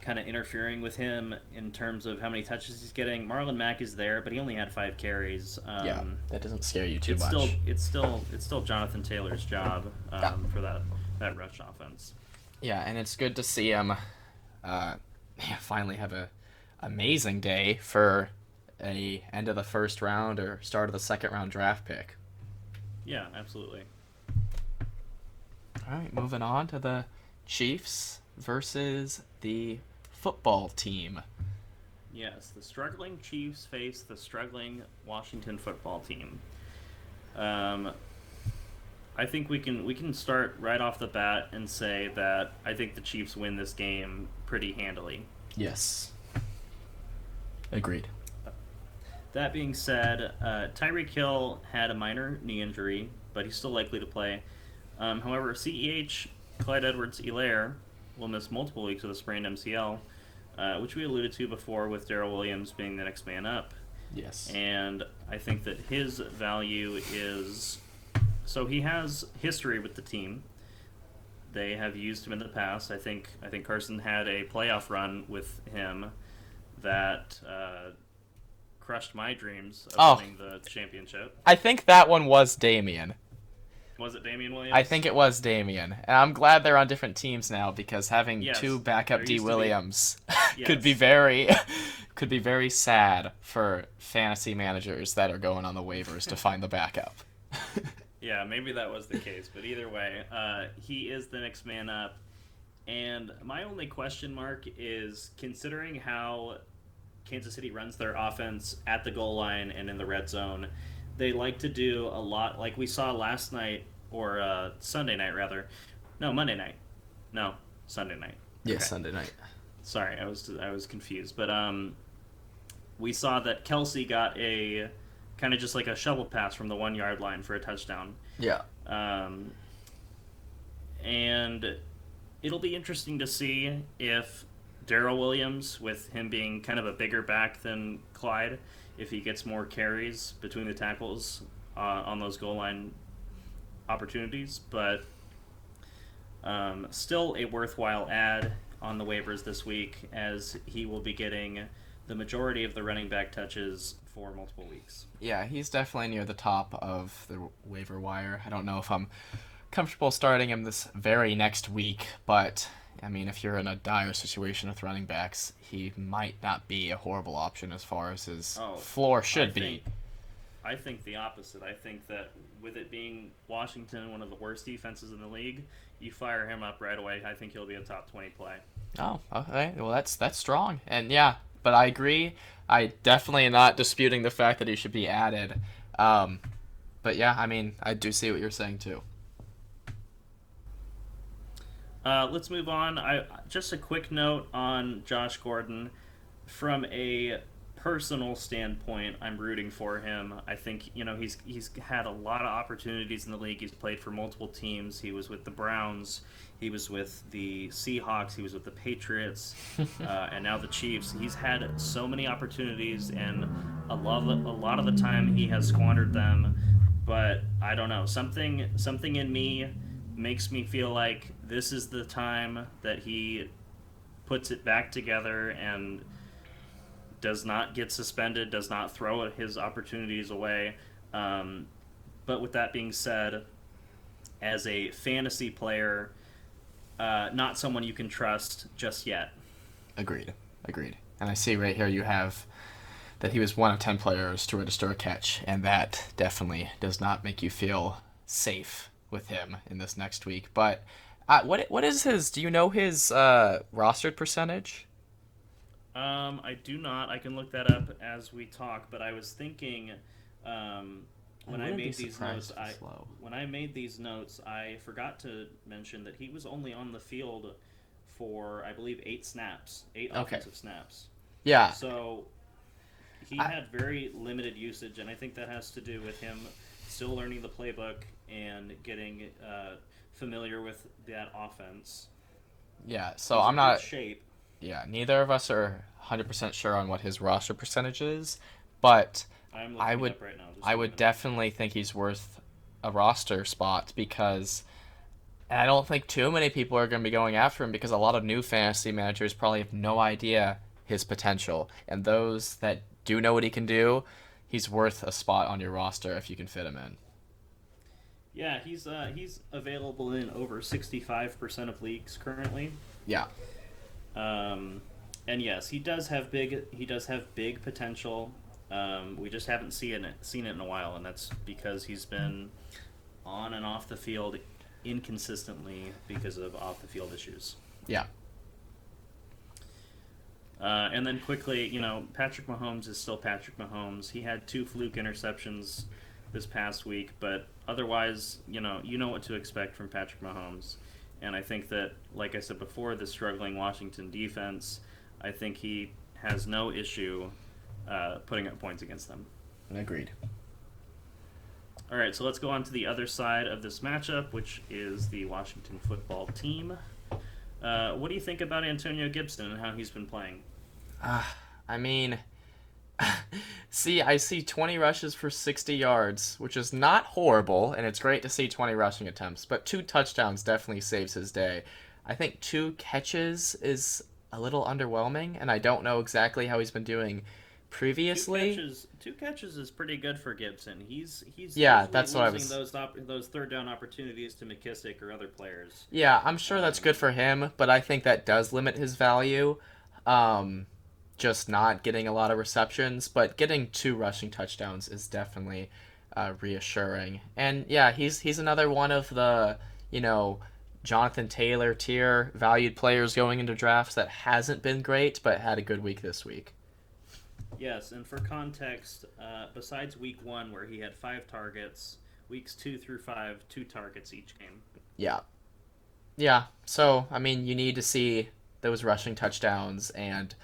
kind of interfering with him in terms of how many touches he's getting. Marlon Mack is there, but he only had 5 carries. Yeah, that doesn't scare you too It's much. still Jonathan Taylor's job Yeah. for that rush offense. Yeah, and it's good to see him uh, finally have a amazing day for a end of the first round or start of the second round draft pick. Yeah, absolutely. All right, moving on to the Chiefs versus the football team. Yes, the struggling Chiefs face the struggling Washington football team. Um, I think we can start right off the bat and say that I think the Chiefs win this game pretty handily. Yes. Agreed. That being said, Tyreek Hill had a minor knee injury, but he's still likely to play. However, CEH, Clyde Edwards-Helaire, will miss multiple weeks with a sprained MCL, which we alluded to before with Darrell Williams being the next man up. Yes. And I think that his value is... So he has history with the team. They have used him in the past. I think Carson had a playoff run with him that crushed my dreams of winning the championship. I think that one was Damian. Was it Damian Williams? I think it was Damian. And I'm glad they're on different teams now because having two backup D Williams could be very sad for fantasy managers that are going on the waivers to find the backup. Yeah, maybe that was the case, but either way, he is the next man up. And my only question mark is, considering how Kansas City runs their offense at the goal line and in the red zone, they like to do a lot, like we saw last night, or Sunday night, rather. No, Monday night. No, Sunday night. Yes, okay. Sunday night. Sorry, I was confused. But we saw that Kelsey got a kind of just like a shovel pass from the 1 yard line for a touchdown. Yeah. And it'll be interesting to see if Darrell Williams, with him being kind of a bigger back than Clyde, if he gets more carries between the tackles on those goal line opportunities. But still a worthwhile add on the waivers this week, as he will be getting the majority of the running back touches for multiple weeks. Yeah, he's definitely near the top of the waiver wire. I don't know if I'm comfortable starting him this very next week, but I mean, if you're in a dire situation with running backs, he might not be a horrible option as far as his floor should be. I think the opposite. I think that with it being Washington, one of the worst defenses in the league, you fire him up right away. I think he'll be a top 20 play. Oh, okay. Well, that's strong. And yeah, but I agree. I definitely am not disputing the fact that he should be added. But yeah, I mean, I do see what you're saying too. Let's move on. Just a quick note on Josh Gordon. From a personal standpoint, I'm rooting for him. I think he's had a lot of opportunities in the league. He's played for multiple teams. He was with the Browns. He was with the Seahawks. He was with the Patriots, and now the Chiefs. He's had so many opportunities, and a lot of the time he has squandered them. But I don't know. Something in me makes me feel like this is the time that he puts it back together and does not get suspended, does not throw his opportunities away. But with that being said, as a fantasy player, not someone you can trust just yet. Agreed. And I see right here you have that he was one of 10 players to register a catch, and that definitely does not make you feel safe with him in this next week. But what is his? Do you know his rostered percentage? I do not. I can look that up as we talk. But I was thinking, when I made these notes, I forgot to mention that he was only on the field for, I believe, 8 offensive snaps. Yeah. So he had very limited usage, and I think that has to do with him still learning the playbook and getting familiar with that offense. Yeah, so I'm not shape. Yeah, neither of us are 100% sure on what his roster percentage is, but I would right now, I would definitely think he's worth a roster spot because And I don't think too many people are going to be going after him because a lot of new fantasy managers probably have no idea his potential. And those that do know what he can do, he's worth a spot on your roster if you can fit him in. Yeah, he's available in over 65% of leagues currently. Yeah. Um, and yes, he does have big potential. We just haven't seen it in a while, and that's because he's been on and off the field inconsistently because of off the field issues. Yeah. And then quickly, Patrick Mahomes is still Patrick Mahomes. He had 2 fluke interceptions this past week, but otherwise, you know what to expect from Patrick Mahomes. And I think that, like I said before, the struggling Washington defense, I think he has no issue putting up points against them. Agreed. All right, so let's go on to the other side of this matchup, which is the Washington football team. What do you think about Antonio Gibson and how he's been playing? I mean, I see 20 rushes for 60 yards, which is not horrible, and it's great to see 20 rushing attempts, but 2 touchdowns definitely saves his day. I think 2 catches is a little underwhelming, and I don't know exactly how he's been doing Two previously. catches, two catches is pretty good for Gibson. He's Yeah, usually that's what I losing was. those third down opportunities to McKissick or other players. Yeah, I'm sure that's good Um, for him, but I think that does limit his value. Um, just not getting a lot of receptions, but getting 2 rushing touchdowns is definitely reassuring. And yeah, he's another one of the you know Jonathan Taylor tier valued players going into drafts that hasn't been great, but had a good week this week. yes, and for context, besides week 1 where he had 5 targets, weeks 2 through 5, 2 targets each game. Yeah, yeah. So I mean, you need to see those rushing touchdowns and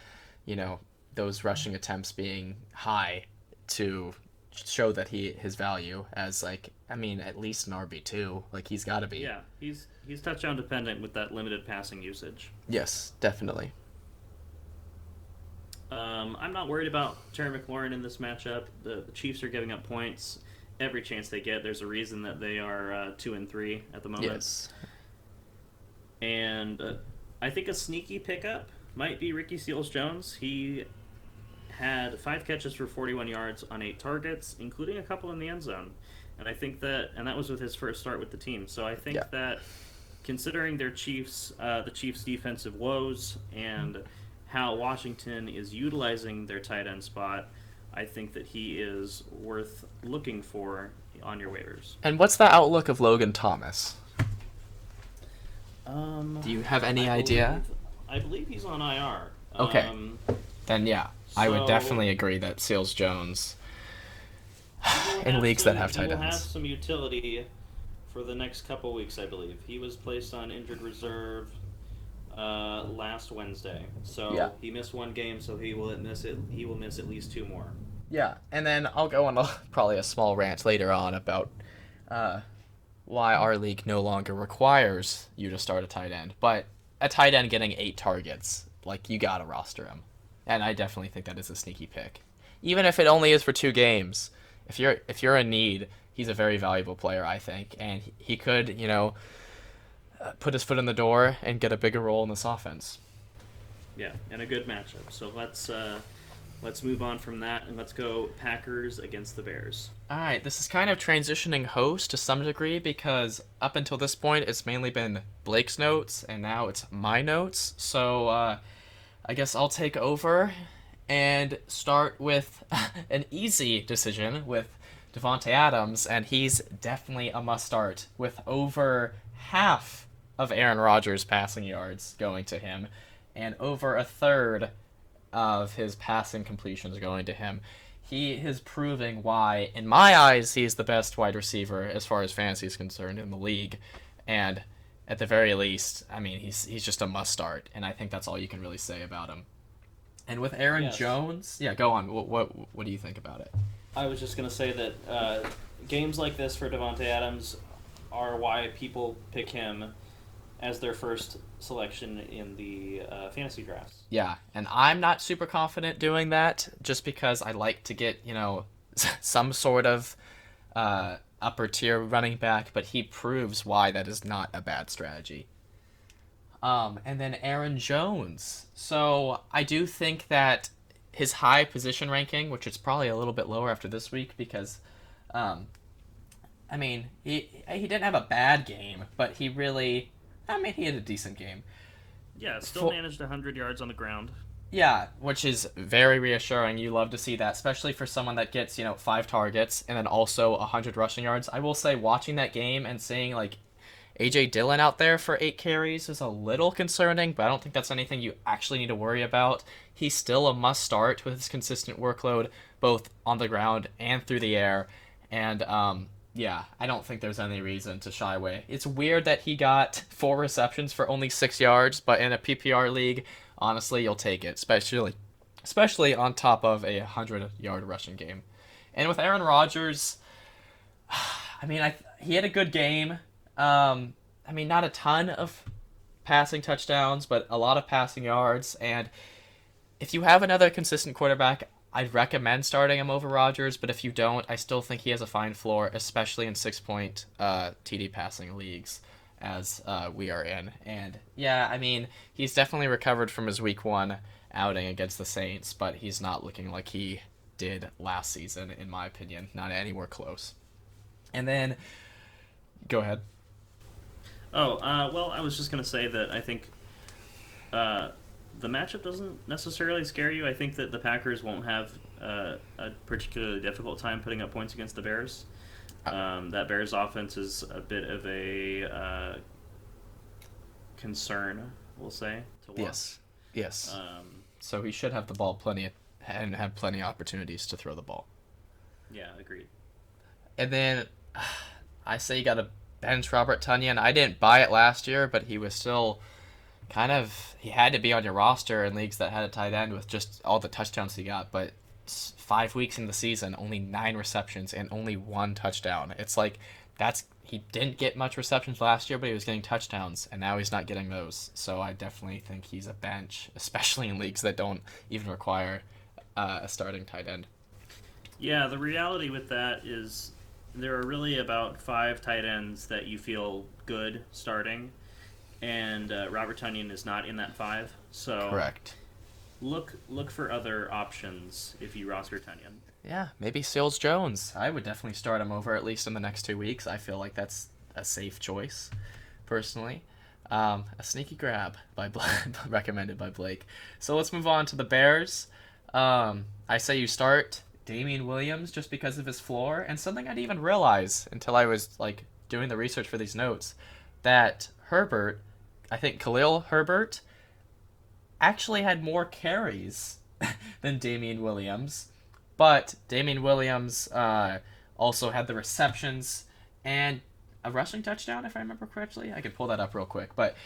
you know those rushing attempts being high to show that his value as like I mean at least an RB2 like he's got to be. Yeah, he's touchdown dependent with that limited passing usage. Yes, definitely. I'm not worried about Terry McLaurin in this matchup. The Chiefs are giving up points every chance they get. There's a reason that they are 2-3 at the moment. Yes. And I think a sneaky pickup might be Ricky Seals-Jones. He had 5 catches for 41 yards on 8 targets, including a couple in the end zone. And that was with his first start with the team. So I think Yeah. that considering the Chiefs' defensive woes and how Washington is utilizing their tight end spot, I think that he is worth looking for on your waivers. And what's the outlook of Logan Thomas? Um, Do you have any I idea? believe I believe he's on IR. Okay. Then yeah, I would So definitely agree that Seals Jones he will in have leagues some that have he tight will have ends. some utility for the next couple weeks, I believe. He was placed on injured reserve last Wednesday, Yeah. so he missed 1 game, so he will miss it. He will miss at least 2 more. Yeah, and then I'll go on probably a small rant later on about why our league no longer requires you to start a tight end. But a tight end getting 8 targets, like you gotta roster him, and I definitely think that is a sneaky pick, even if it only is for 2 games. If you're in need, he's a very valuable player, I think, and he could put his foot in the door and get a bigger role in this offense. Yeah, and a good matchup. So let's move on from that and let's go Packers against the Bears. All right, this is kind of transitioning host to some degree because up until this point it's mainly been Blake's notes and now it's my notes. So I guess I'll take over and start with an easy decision with Devonte Adams, and he's definitely a must start with over half of Aaron Rodgers' passing yards going to him and over a third of his passing completions going to him. He is proving why, in my eyes, he's the best wide receiver as far as fantasy is concerned in the league. And at the very least, I mean, he's just a must start, and I think that's all you can really say about him. And with Aaron Yes. Jones, yeah, go on. What do you think about it? I was just gonna say that games like this for Devonte Adams are why people pick him as their first selection in the fantasy drafts. Yeah, and I'm not super confident doing that just because I like to get, some sort of upper tier running back, but he proves why that is not a bad strategy. And then Aaron Jones. So I do think that his high position ranking, which is probably a little bit lower after this week because, um, I mean, he didn't have a bad game, but he had a decent game. Yeah, still For, managed 100 yards on the ground. yeah, which is very reassuring. You love to see that, especially for someone that gets, 5 targets and then also 100 rushing yards. I will say, watching that game and seeing like AJ Dillon out there for 8 carries is a little concerning, but I don't think that's anything you actually need to worry about. He's still a must start with his consistent workload, both on the ground and through the air. And yeah, I don't think there's any reason to shy away. It's weird that he got 4 receptions for only 6 yards, but in a PPR league, honestly, you'll take it, especially on top of a 100-yard rushing game. And with Aaron Rodgers, he had a good game. Not a ton of passing touchdowns, but a lot of passing yards. And if you have another consistent quarterback, I'd recommend starting him over Rodgers. But if you don't, I still think he has a fine floor, especially in 6-point TD passing leagues, as we are in. And yeah, he's definitely recovered from his Week 1 outing against the Saints, but he's not looking like he did last season, in my opinion. Not anywhere close. And then, go ahead. Oh, well, I was just going to say that I think the matchup doesn't necessarily scare you. I think that the Packers won't have a particularly difficult time putting up points against the Bears. That Bears offense is a bit of a concern, we'll say, to watch. Yes. So he should have the ball and have plenty of opportunities to throw the ball. Yeah, agreed. And then I say you got to bench Robert Tonyan. I didn't buy it last year, but he was still he had to be on your roster in leagues that had a tight end with just all the touchdowns he got. But 5 weeks in the season, only 9 receptions and only 1 touchdown. It's like he didn't get much receptions last year, but he was getting touchdowns, and now he's not getting those. So I definitely think he's a bench, especially in leagues that don't even require a starting tight end. Yeah, the reality with that is there are really about 5 tight ends that you feel good starting, and Robert Tonyan is not in that 5. So Correct. Look for other options if you roster Tonyan. Yeah, maybe Seals Jones. I would definitely start him over at least in the next 2 weeks. I feel like that's a safe choice, personally. A sneaky grab recommended by Blake. So let's move on to the Bears. I say you start Damian Williams just because of his floor, and something I didn't even realize until I was doing the research for these notes, that Khalil Herbert actually had more carries than Damian Williams, but Damian Williams also had the receptions and a rushing touchdown, if I remember correctly. I could pull that up real quick, but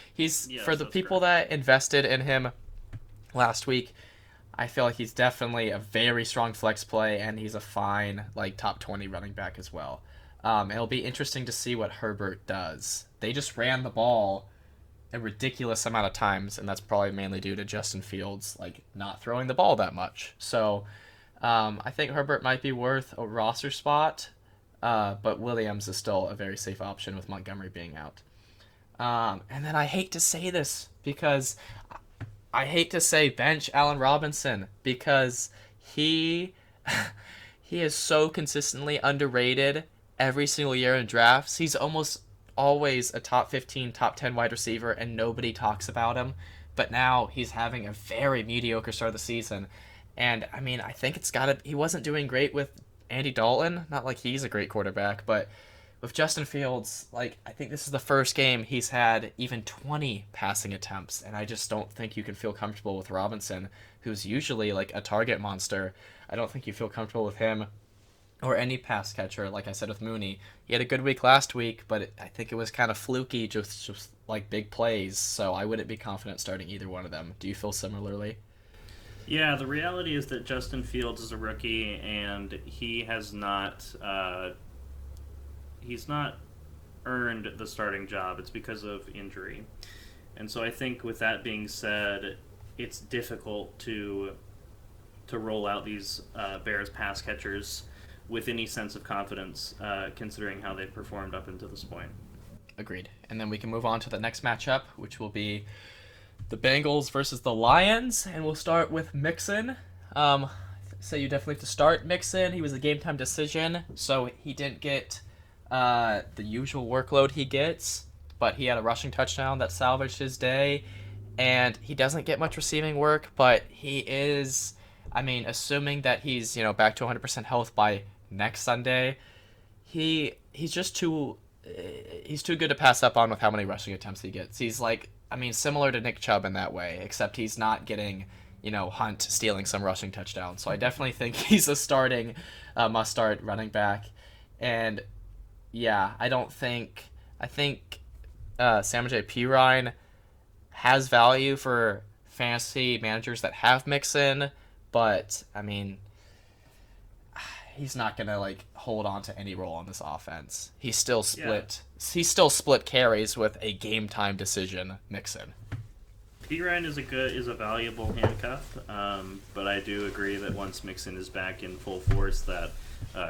for the people that invested in him last week, I feel like he's definitely a very strong flex play, and he's a fine top 20 running back as well. It'll be interesting to see what Herbert does. They just ran the ball a ridiculous amount of times, and that's probably mainly due to Justin Fields not throwing the ball that much. So I think Herbert might be worth a roster spot, but Williams is still a very safe option with Montgomery being out. And then I hate to say this because I hate to say bench Allen Robinson because he is so consistently underrated every single year in drafts. He's almost always a top 15, top 10 wide receiver, and nobody talks about him. But now he's having a very mediocre start of the season. And, I think he wasn't doing great with Andy Dalton. Not like he's a great quarterback, but with Justin Fields, I think this is the first game he's had even 20 passing attempts, and I just don't think you can feel comfortable with Robinson, who's usually a target monster. I don't think you feel comfortable with him or any pass catcher. Like I said with Mooney, he had a good week last week, but I think it was kind of fluky, just big plays, so I wouldn't be confident starting either one of them. Do you feel similarly? Yeah, the reality is that Justin Fields is a rookie, and he has not earned the starting job. It's because of injury. And so I think with that being said, it's difficult to roll out these Bears pass catchers with any sense of confidence, considering how they've performed up until this point. Agreed. And then we can move on to the next matchup, which will be the Bengals versus the Lions, and we'll start with Mixon. So you definitely have to start Mixon. He was a game time decision, so he didn't get the usual workload he gets, but he had a rushing touchdown that salvaged his day, and he doesn't get much receiving work, but he is, I mean, assuming that he's back to 100% health by next Sunday, he's just too he's too good to pass up on with how many rushing attempts he gets. He's like, I mean, similar to Nick Chubb in that way, except he's not getting, Hunt stealing some rushing touchdowns. So I definitely think he's a starting, must-start running back. And, yeah, I think Sam J. Pirine has value for fantasy managers that have Mixon, but, I mean, he's not gonna hold on to any role on this offense. He's still split carries with a game time decision Mixon. Pirine is a valuable handcuff, but I do agree that once Mixon is back in full force, that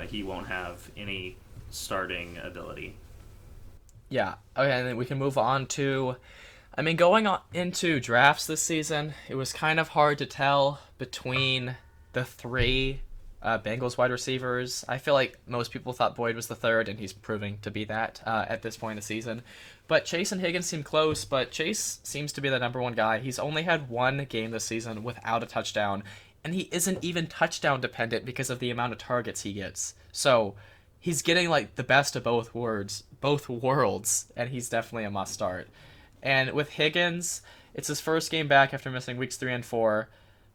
he won't have any starting ability. Yeah. Okay, and then we can move on to, going on into drafts this season, it was kind of hard to tell between the three Bengals wide receivers. I feel like most people thought Boyd was the third, and he's proving to be that at this point in the season. But Chase and Higgins seem close, but Chase seems to be the number one guy. He's only had one game this season without a touchdown, and he isn't even touchdown dependent because of the amount of targets he gets. So he's getting the best of both worlds, and he's definitely a must start. And with Higgins, it's his first game back after missing weeks 3 and 4,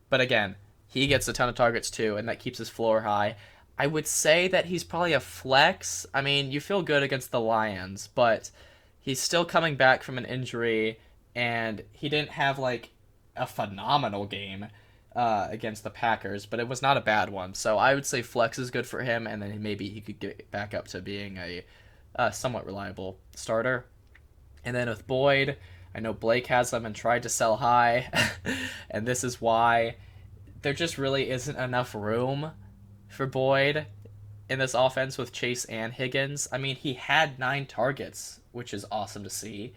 but again, he gets a ton of targets too, and that keeps his floor high. I would say that he's probably a flex. I mean, you feel good against the Lions, but he's still coming back from an injury, and he didn't have a phenomenal game against the Packers, but it was not a bad one. So I would say flex is good for him, and then maybe he could get back up to being a somewhat reliable starter. And then with Boyd, I know Blake has him and tried to sell high, and this is why. There just really isn't enough room for Boyd in this offense with Chase and Higgins. I mean, he had 9 targets, which is awesome to see.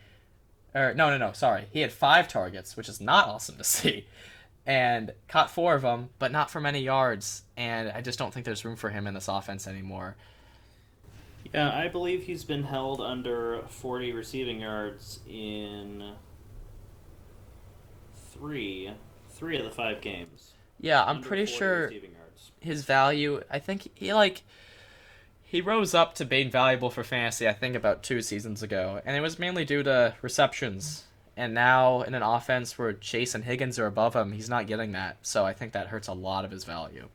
Sorry. He had 5 targets, which is not awesome to see. And caught 4 of them, but not for many yards. And I just don't think there's room for him in this offense anymore. Yeah, I believe he's been held under 40 receiving yards in 3 of the 5 games. Yeah, I'm pretty sure his value, I think he rose up to being valuable for fantasy, I think about 2 seasons ago, and it was mainly due to receptions. And now in an offense where Chase and Higgins are above him, he's not getting that. So I think that hurts a lot of his value.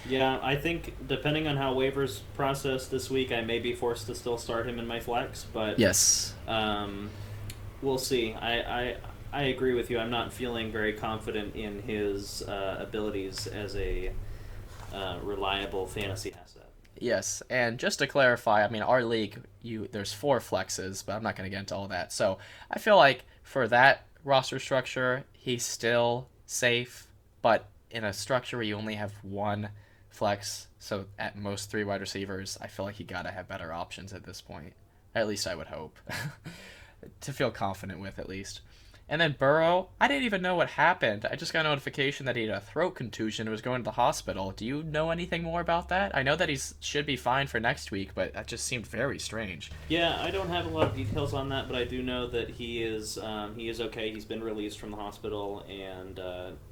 Yeah, I think depending on how waivers process this week, I may be forced to still start him in my flex, but yes, we'll see. I agree with you. I'm not feeling very confident in his abilities as a reliable fantasy asset. Yes, and just to clarify, I mean, our league, there's 4 flexes, but I'm not going to get into all that. So I feel like for that roster structure, he's still safe, but in a structure where you only have 1 flex, so at most 3 wide receivers, I feel like you got to have better options at this point. At least I would hope. To feel confident with, at least. And then Burrow, I didn't even know what happened. I just got a notification that he had a throat contusion and was going to the hospital. Do you know anything more about that? I know that he should be fine for next week, but that just seemed very strange. Yeah, I don't have a lot of details on that, but I do know that he is okay. He's been released from the hospital, and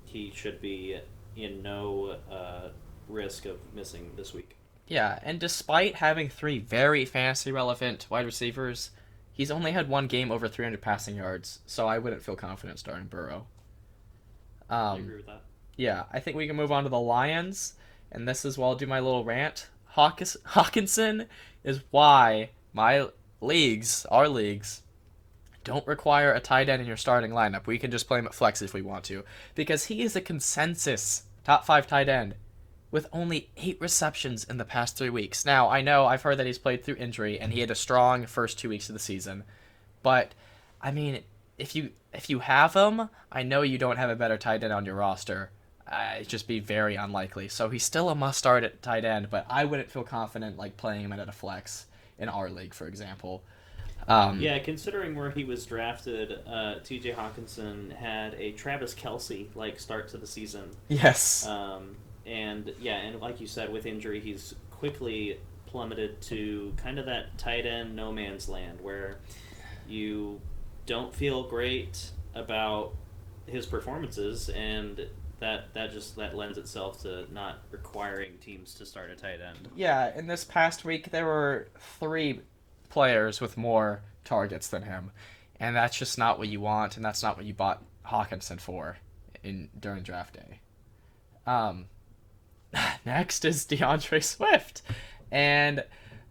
he should be in no risk of missing this week. Yeah, and despite having 3 very fantasy-relevant wide receivers, he's only had 1 game over 300 passing yards, so I wouldn't feel confident starting Burrow. I agree with that. Yeah, I think we can move on to the Lions, and this is where I'll do my little rant. Hawkinson is why our leagues, don't require a tight end in your starting lineup. We can just play him at flex if we want to, because he is a consensus top 5 tight end with only 8 receptions in the past 3 weeks. Now, I know I've heard that he's played through injury, and he had a strong first 2 weeks of the season. But, I mean, if you have him, I know you don't have a better tight end on your roster. it'd just be very unlikely. So he's still a must start at tight end, but I wouldn't feel confident like playing him at a flex in our league, for example. Yeah, considering where he was drafted, T.J. Hawkinson had a Travis Kelce like start to the season. Yes. And yeah, and like you said, with injury, he's quickly plummeted to kind of that tight end no man's land where you don't feel great about his performances, and that lends itself to not requiring teams to start a tight end. Yeah, in this past week there were 3 players with more targets than him, and that's just not what you want, and that's not what you bought Hawkinson for during draft day. Next is DeAndre Swift, and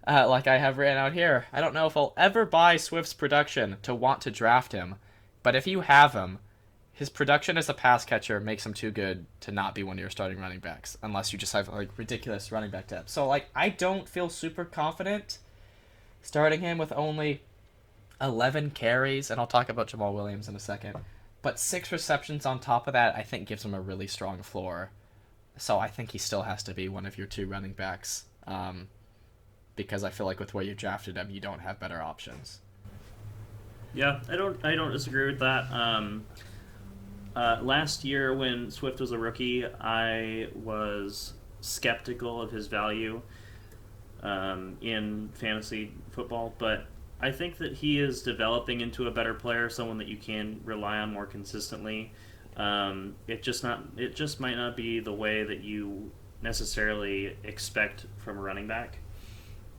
like I have written out here, I don't know if I'll ever buy Swift's production to want to draft him, but if you have him, his production as a pass catcher makes him too good to not be one of your starting running backs, unless you just have like ridiculous running back depth. So like I don't feel super confident starting him with only 11 carries, and I'll talk about Jamal Williams in a second. But 6 receptions on top of that, I think gives him a really strong floor. So I think he still has to be one of your 2 running backs, because I feel like with where you drafted him, you don't have better options. Yeah, I don't disagree with that. Last year when Swift was a rookie, I was skeptical of his value in fantasy football, but I think that he is developing into a better player, someone that you can rely on more consistently. It just might not be the way that you necessarily expect from a running back.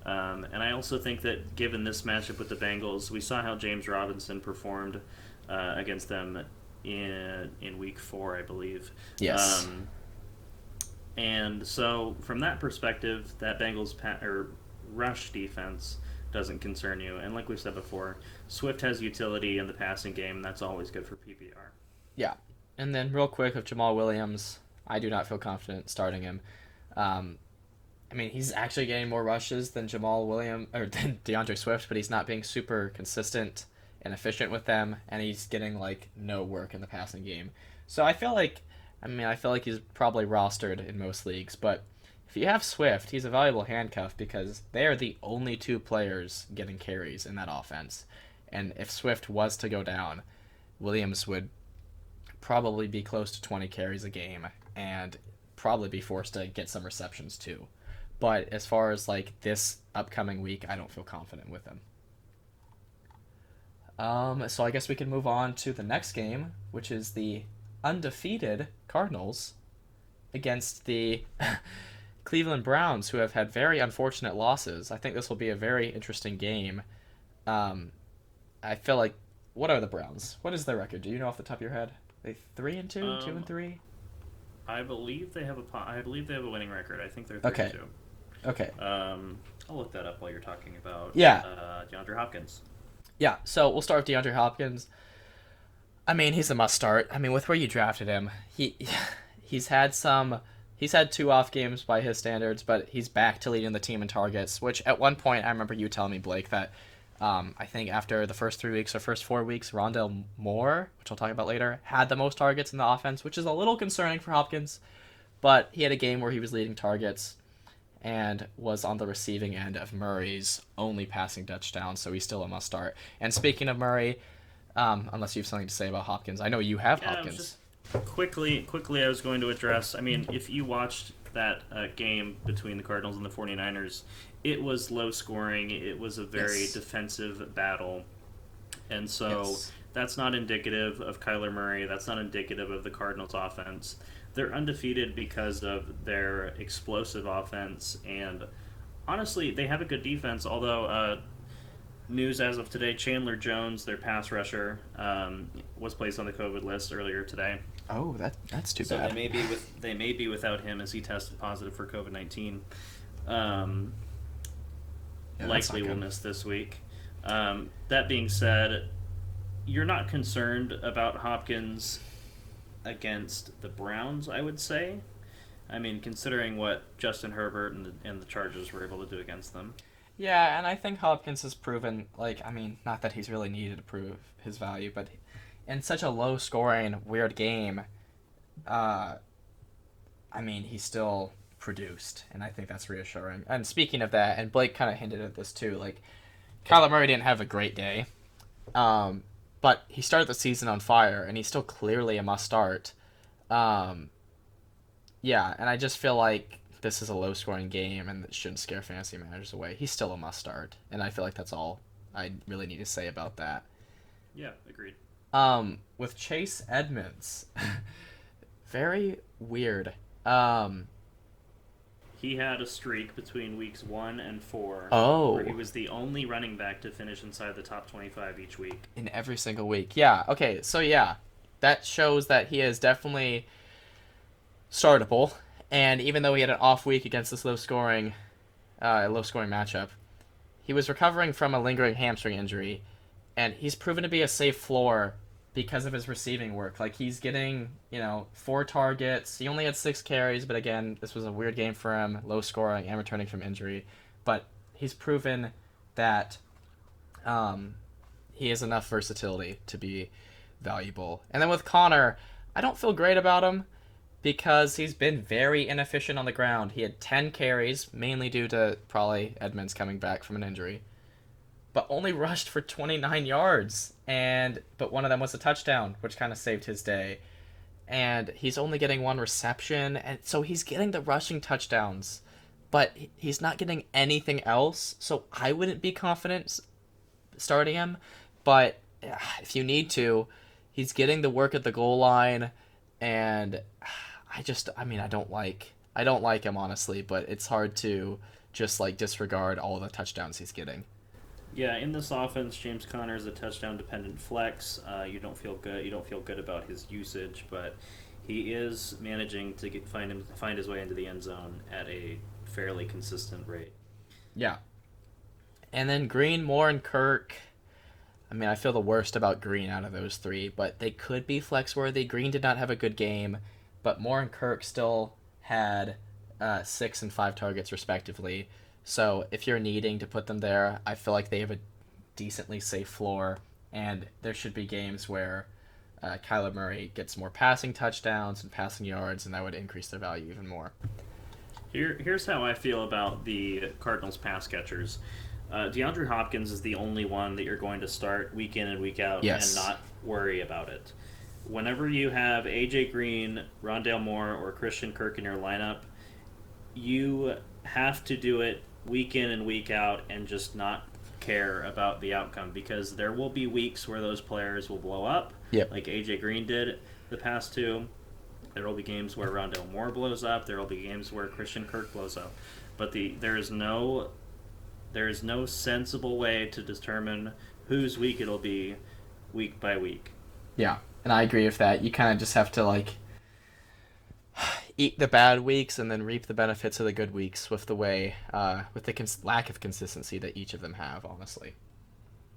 And I also think that given this matchup with the Bengals, we saw how James Robinson performed against them in week 4, I believe. Yes. And so from that perspective, that Bengals rush defense doesn't concern you. And like we've said before, Swift has utility in the passing game, and that's always good for PPR. Yeah. And then real quick of Jamal Williams, I do not feel confident starting him. I mean, he's actually getting more rushes than than DeAndre Swift, but he's not being super consistent and efficient with them, and he's getting like no work in the passing game. So I feel like he's probably rostered in most leagues, but if you have Swift, he's a valuable handcuff because they are the only 2 players getting carries in that offense. And if Swift was to go down, Williams would probably be close to 20 carries a game and probably be forced to get some receptions too. But as far as like this upcoming week, I don't feel confident with him. So I guess we can move on to the next game, which is the undefeated Cardinals against the Cleveland Browns, who have had very unfortunate losses. I think this will be a very interesting game. I feel like, what are the Browns? What is their record? Do you know off the top of your head? Are they 3-2, 2-3? I believe they have a winning record. I think they're 3-2. Okay. I'll look that up while you're talking about DeAndre Hopkins. Yeah, so we'll start with DeAndre Hopkins. I mean, he's a must start. I mean, with where you drafted him, he's had 2 off games by his standards, but he's back to leading the team in targets, which at one point I remember you telling me, Blake, that I think after the first 3 weeks or first 4 weeks, Rondale Moore, which I'll talk about later, had the most targets in the offense, which is a little concerning for Hopkins, but he had a game where he was leading targets and was on the receiving end of Murray's only passing touchdown, so he's still a must start. And speaking of Murray, unless you have something to say about Hopkins, I know you have Hopkins. Quickly, I was going to address, I mean, if you watched that game between the Cardinals and the 49ers, it was low scoring, it was a very defensive battle, and so that's not indicative of Kyler Murray, that's not indicative of the Cardinals offense. They're undefeated because of their explosive offense, and honestly, they have a good defense, although news as of today, Chandler Jones, their pass rusher, was placed on the COVID list earlier today. Oh, that's too so bad. So they may be without him as he tested positive for COVID-19. Likely will miss this week. That being said, you're not concerned about Hopkins against the Browns, I would say. I mean, considering what Justin Herbert and the Chargers were able to do against them. Yeah, and I think Hopkins has proven, not that he's really needed to prove his value, but in such a low-scoring, weird game, I mean, he still produced, and I think that's reassuring. And speaking of that, and Blake kind of hinted at this too, like, Kyler Murray didn't have a great day, but he started the season on fire, and he's still clearly a must-start. Um, yeah, and I just feel like this is a low-scoring game, and it shouldn't scare fantasy managers away. He's still a must-start, and I feel like that's all I really need to say about that. Yeah, agreed. With Chase Edmonds, very weird. Um, He had a streak between weeks 1 and 4 Oh. where he was the only running back to finish inside the top 25 each week. in every single week. Yeah, okay, so yeah, that shows that he is definitely startable. And even though he had an off week against this low scoring matchup, he was recovering from a lingering hamstring injury, and he's proven to be a safe floor because of his receiving work. Like, he's getting, 4 targets. He only had 6 carries, but again, this was a weird game for him, low scoring and returning from injury. But he's proven that he has enough versatility to be valuable. And then with Connor, I don't feel great about him because he's been very inefficient on the ground. He had 10 carries, mainly due to probably Edmonds coming back from an injury, but only rushed for 29 yards. But one of them was a touchdown, which kind of saved his day. And he's only getting 1 reception, and so he's getting the rushing touchdowns, but he's not getting anything else. So I wouldn't be confident starting him. But if you need to, he's getting the work at the goal line, and I don't like him, honestly, but it's hard to just like disregard all the touchdowns he's getting. Yeah, in this offense, James Conner is a touchdown-dependent flex. You don't feel good. You don't feel good about his usage, but he is managing to find his way into the end zone at a fairly consistent rate. Yeah. And then Green, Moore, and Kirk. I mean, I feel the worst about Green out of those 3, but they could be flex-worthy. Green did not have a good game, but Moore and Kirk still had 6 and 5 targets, respectively. So if you're needing to put them there, I feel like they have a decently safe floor, and there should be games where Kyler Murray gets more passing touchdowns and passing yards, and that would increase their value even more. Here's how I feel about the Cardinals pass catchers. DeAndre Hopkins is the only one that you're going to start week in and week out Yes. and not worry about it. Whenever you have A.J. Green, Rondale Moore, or Christian Kirk in your lineup, you have to do it week in and week out and just not care about the outcome, because there will be weeks where those players will blow up, Yep. like A.J. Green did the past 2. There will be games where Rondale Moore blows up. There will be games where Christian Kirk blows up. But there is no sensible way to determine whose week it'll be week by week. Yeah, and I agree with that. You kind of just have to, like, eat the bad weeks and then reap the benefits of the good weeks with the way, with the lack of consistency that each of them have, honestly.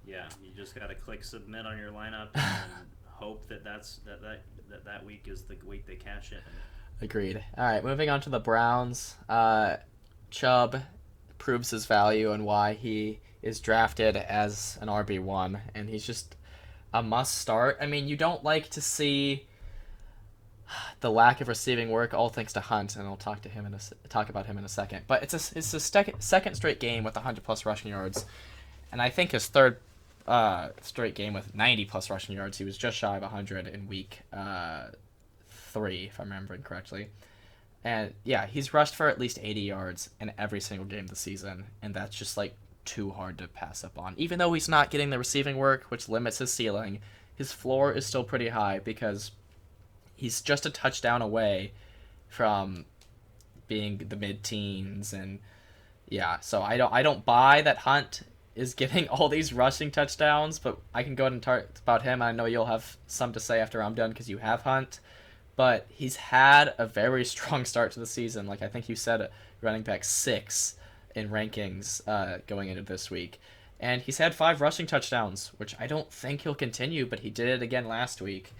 Yeah, you just got to click submit on your lineup and hope that that week is the week they cash in. Agreed. All right, moving on to the Browns. Chubb proves his value and why he is drafted as an RB1, and he's just a must start. I mean, you don't like to see the lack of receiving work, all thanks to Hunt, and I'll talk about him in a second. But it's a second straight game with 100+ rushing yards, and I think his third straight game with 90+ rushing yards. He was just shy of 100 in week 3, if I'm remembering correctly. And yeah, he's rushed for at least 80 yards in every single game this season, and that's just like too hard to pass up on. Even though he's not getting the receiving work, which limits his ceiling, his floor is still pretty high because he's just a touchdown away from being the mid-teens. And yeah, so I don't buy that Hunt is getting all these rushing touchdowns, but I can go ahead and talk about him. I know you'll have some to say after I'm done because you have Hunt. But he's had a very strong start to the season. Like, I think you said running back 6 in rankings going into this week. And he's had 5 rushing touchdowns, which I don't think he'll continue, but he did it again last week.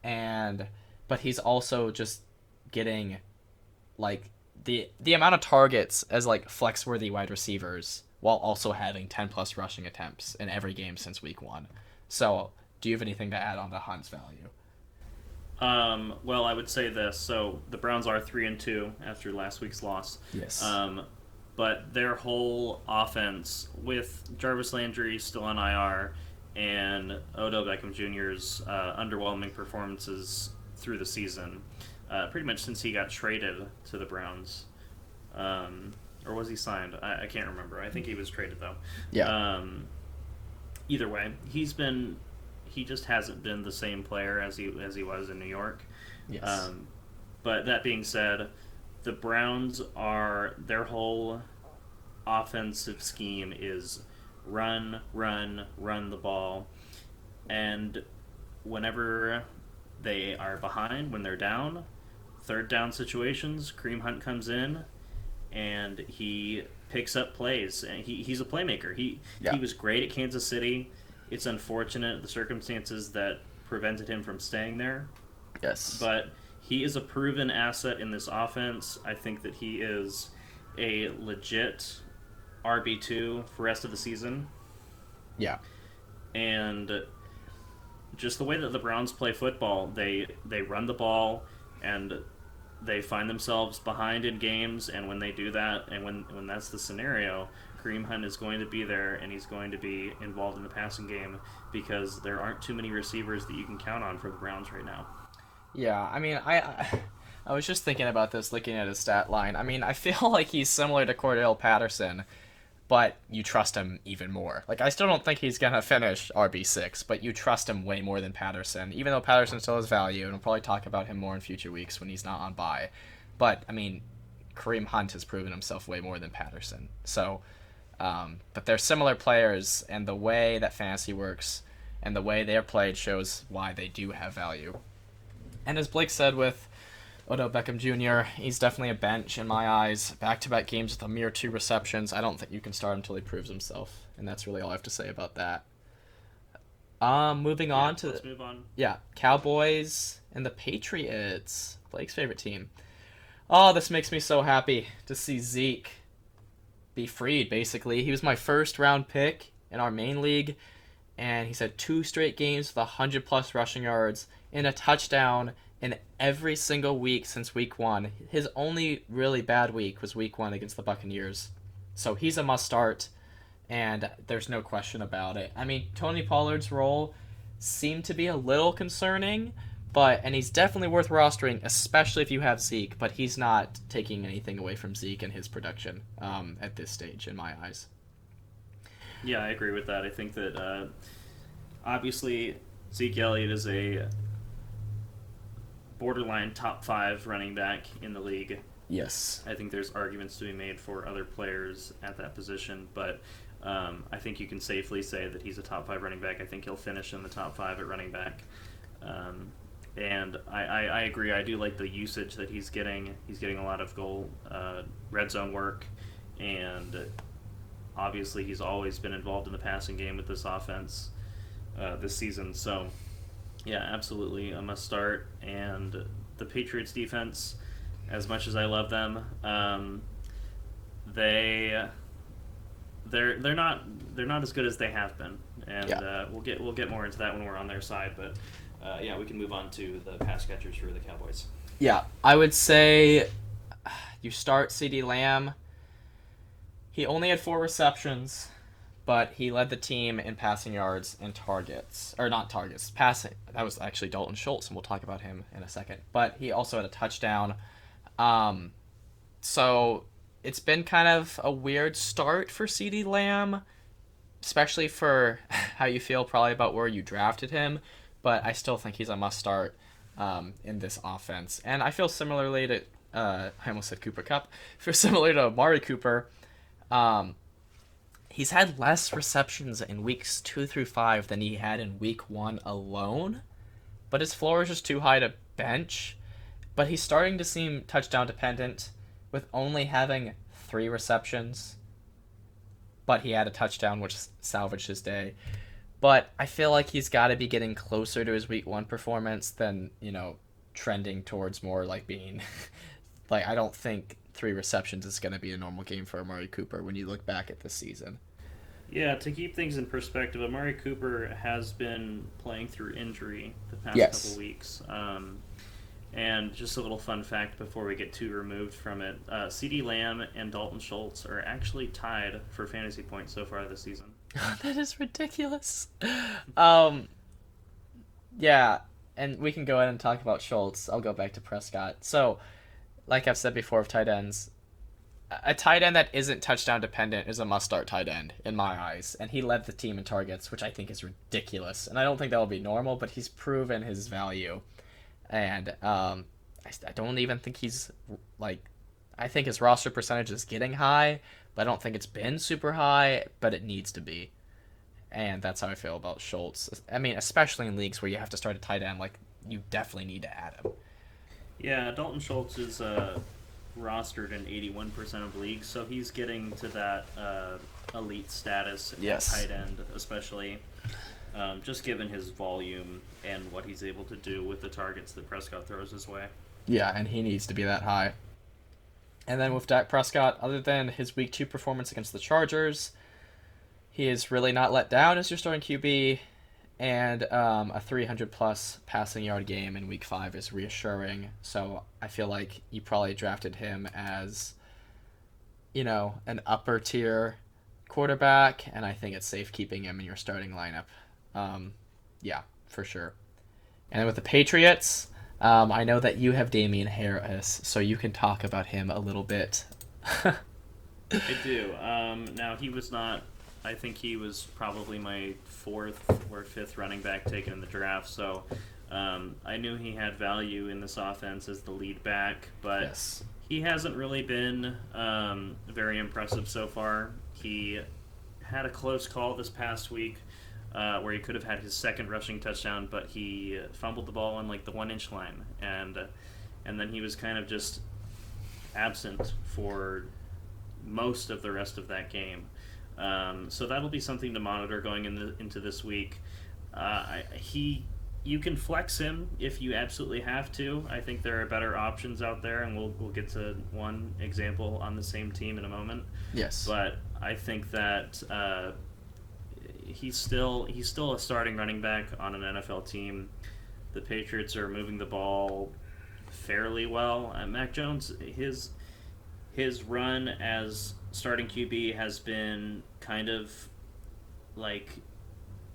But he's also just getting, like, the amount of targets as, like, flex-worthy wide receivers while also having 10+ rushing attempts in every game since week 1. So, do you have anything to add on to Hunt's value? Well, I would say this. So the Browns are 3-2 after last week's loss. Yes. But their whole offense, with Jarvis Landry still on IR and Odell Beckham Jr.'s underwhelming performances through the season, pretty much since he got traded to the Browns, or was he signed? I can't remember. I think he was traded though. Yeah. Either way, he just hasn't been the same player as he was in New York. Yes. But that being said, the Browns their whole offensive scheme is run, run, run the ball, and whenever they are behind, when they're down, third down situations, Kareem Hunt comes in and he picks up plays. And he's a playmaker. He was great at Kansas City. It's unfortunate the circumstances that prevented him from staying there. Yes. But he is a proven asset in this offense. I think that he is a legit RB2 for the rest of the season. Yeah. And just the way that the Browns play football, they run the ball and they find themselves behind in games, and when they do that, and when that's the scenario, Kareem Hunt is going to be there, and he's going to be involved in the passing game because there aren't too many receivers that you can count on for the Browns right now. Yeah, I mean, I was just thinking about this, looking at his stat line. I mean, I feel like he's similar to Cordell Patterson, but you trust him even more. Like, I still don't think he's going to finish RB6, but you trust him way more than Patterson, even though Patterson still has value, and we'll probably talk about him more in future weeks when he's not on bye. But, I mean, Kareem Hunt has proven himself way more than Patterson. So, but they're similar players, and the way that fantasy works and the way they're played shows why they do have value. And as Blake said with Odell Beckham Jr., he's definitely a bench in my eyes. Back-to-back games with a mere 2 receptions. I don't think you can start until he proves himself. And that's really all I have to say about that. Moving on to... Let's move on. Yeah, Cowboys and the Patriots. Blake's favorite team. Oh, this makes me so happy to see Zeke be freed, basically. He was my first-round pick in our main league, and he's had 2 straight games with 100-plus rushing yards and a touchdown in every single week since week 1. His only really bad week was week 1 against the Buccaneers. So he's a must-start, and there's no question about it. I mean, Tony Pollard's role seemed to be a little concerning, and he's definitely worth rostering, especially if you have Zeke, but he's not taking anything away from Zeke and his production at this stage, in my eyes. Yeah, I agree with that. I think that obviously Zeke Elliott is a borderline top 5 running back in the league. Yes. I think there's arguments to be made for other players at that position, but I think you can safely say that he's a top 5 running back. I think he'll finish in the top 5 at running back. And I agree. I do like the usage that he's getting. He's getting a lot of red zone work, and obviously he's always been involved in the passing game with this offense this season. So, yeah, absolutely a must start. And the Patriots defense, as much as I love them, they're not as good as they have been, and we'll get more into that when we're on their side. But yeah, we can move on to the pass catchers for the Cowboys. Yeah, I would say you start CeeDee Lamb. He only had 4 receptions, but he led the team in passing yards and targets. Or not targets, passing. That was actually Dalton Schultz, and we'll talk about him in a second. But he also had a touchdown. So it's been kind of a weird start for CeeDee Lamb, especially for how you feel probably about where you drafted him. But I still think he's a must-start in this offense. And I feel similarly to... I almost said Cooper Kupp. I feel similar to Amari Cooper. He's had less receptions in weeks 2 through 5 than he had in week 1 alone. But his floor is just too high to bench. But he's starting to seem touchdown-dependent with only having 3 receptions. But he had a touchdown, which salvaged his day. But I feel like he's got to be getting closer to his week 1 performance than, trending towards more like being... like, I don't think 3 receptions is going to be a normal game for Amari Cooper when you look back at this season. Yeah, to keep things in perspective, Amari Cooper has been playing through injury the past couple weeks. And just a little fun fact before we get too removed from it, CeeDee Lamb and Dalton Schultz are actually tied for fantasy points so far this season. That is ridiculous. Um, yeah, and we can go ahead and talk about Schultz. I'll go back to Prescott. So, like I've said before of tight ends, a tight end that isn't touchdown dependent is a must-start tight end in my eyes, and he led the team in targets, which I think is ridiculous. And I don't think that will be normal, but he's proven his value. And I don't even think he's like, I think his roster percentage is getting high, but I don't think it's been super high, but it needs to be. And that's how I feel about Schultz. I mean, especially in leagues where you have to start a tight end, like you definitely need to add him. Yeah, Dalton Schultz is rostered in 81% of leagues, so he's getting to that elite status at tight end, especially just given his volume and what he's able to do with the targets that Prescott throws his way. Yeah, and he needs to be that high. And then with Dak Prescott, other than his Week 2 performance against the Chargers, he is really not let down as your starting QB, and a 300-plus passing yard game in Week 5 is reassuring. So I feel like you probably drafted him as, an upper-tier quarterback, and I think it's safe keeping him in your starting lineup. Yeah, for sure. And then with the Patriots, I know that you have Damian Harris, so you can talk about him a little bit. I do. Now, he was not... I think he was probably my 4th or 5th running back taken in the draft, so I knew he had value in this offense as the lead back, but he hasn't really been very impressive so far. He had a close call this past week where he could have had his second rushing touchdown, but he fumbled the ball on like the 1-inch line, and then he was kind of just absent for most of the rest of that game. So that'll be something to monitor going into this week. You can flex him if you absolutely have to. I think there are better options out there, and we'll get to one example on the same team in a moment. Yes. But I think that he's still a starting running back on an NFL team. The Patriots are moving the ball fairly well. Mac Jones, his run as starting QB has been kind of like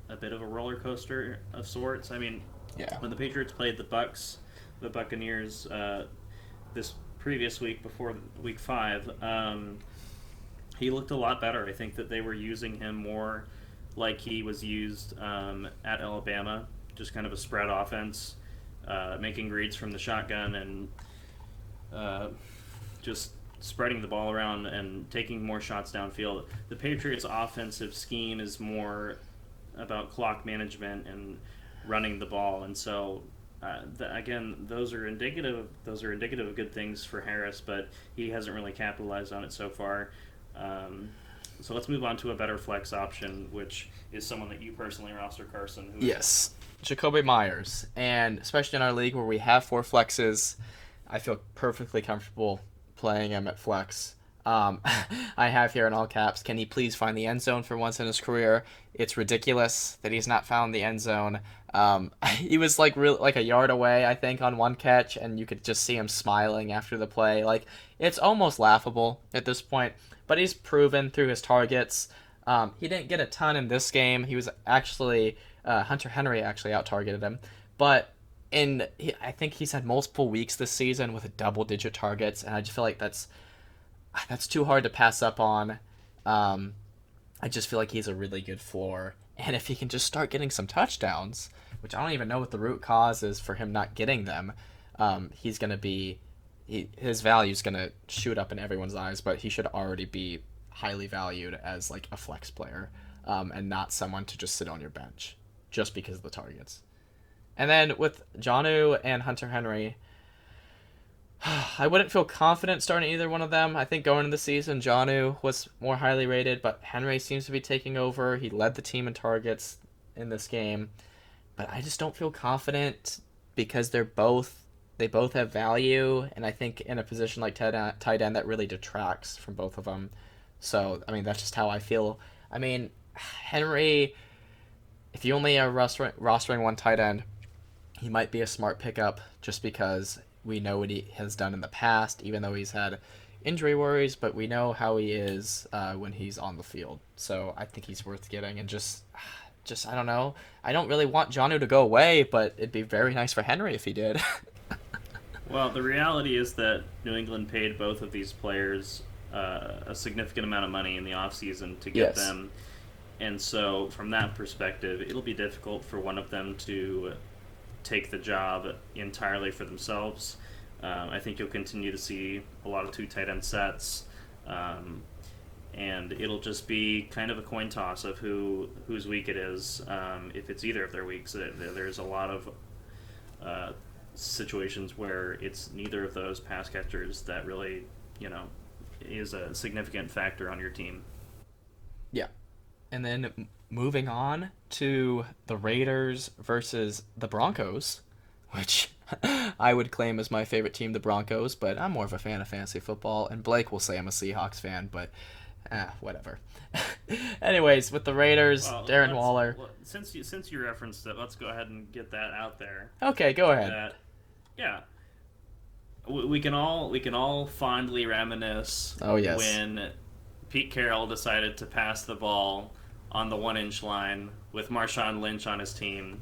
a bit of a roller coaster of sorts. I mean, when the Patriots played the Buccaneers, this previous week before Week 5, he looked a lot better. I think that they were using him more like he was used at Alabama, just kind of a spread offense, making reads from the shotgun and just spreading the ball around and taking more shots downfield. The Patriots' offensive scheme is more about clock management and running the ball, and so again, those are indicative of good things for Harris, but he hasn't really capitalized on it so far. So let's move on to a better flex option, which is someone that you personally roster, Carson. Yes, Jacoby Myers, and especially in our league where we have 4 flexes, I feel perfectly comfortable playing him at flex. I have here in all caps, can he please find the end zone for once in his career? It's ridiculous that he's not found the end zone. He was like a yard away, I think, on one catch, and you could just see him smiling after the play. Like, it's almost laughable at this point, but he's proven through his targets. He didn't get a ton in this game. He was actually, Hunter Henry actually out-targeted him, but I think he's had multiple weeks this season with double-digit targets, and I just feel like that's too hard to pass up on. I just feel like he's a really good floor, and if he can just start getting some touchdowns, which I don't even know what the root cause is for him not getting them, he's going to be... his value is going to shoot up in everyone's eyes, but he should already be highly valued as like a flex player, and not someone to just sit on your bench just because of the targets. And then with Jonnu and Hunter Henry, I wouldn't feel confident starting either one of them. I think going into the season, Jonnu was more highly rated, but Henry seems to be taking over. He led the team in targets in this game, but I just don't feel confident because they both have value, and I think in a position like tight end that really detracts from both of them. So, I mean, that's just how I feel. I mean, Henry, if you only are rostering one tight end, he might be a smart pickup just because We know what he has done in the past, even though he's had injury worries, but we know how he is when he's on the field. So I think he's worth getting. And just I don't know. I don't really want Jonnu to go away, but it'd be very nice for Henry if he did. Well, the reality is that New England paid both of these players a significant amount of money in the offseason to get them. And so, from that perspective, it'll be difficult for one of them to take the job entirely for themselves. I think you'll continue to see a lot of 2 tight end sets. And it'll just be kind of a coin toss of whose week it is. If it's either of their weeks, there's a lot of situations where it's neither of those pass catchers that really, is a significant factor on your team. Yeah. And then moving on to the Raiders versus the Broncos, which I would claim as my favorite team, the Broncos, but I'm more of a fan of fantasy football, and Blake will say I'm a Seahawks fan, but whatever. Anyways, with the Raiders, Darren Waller. Since you referenced it, let's go ahead and get that out there. Okay, go ahead. We can all fondly reminisce. Oh yes. When Pete Carroll decided to pass the ball on the 1-inch line with Marshawn Lynch on his team.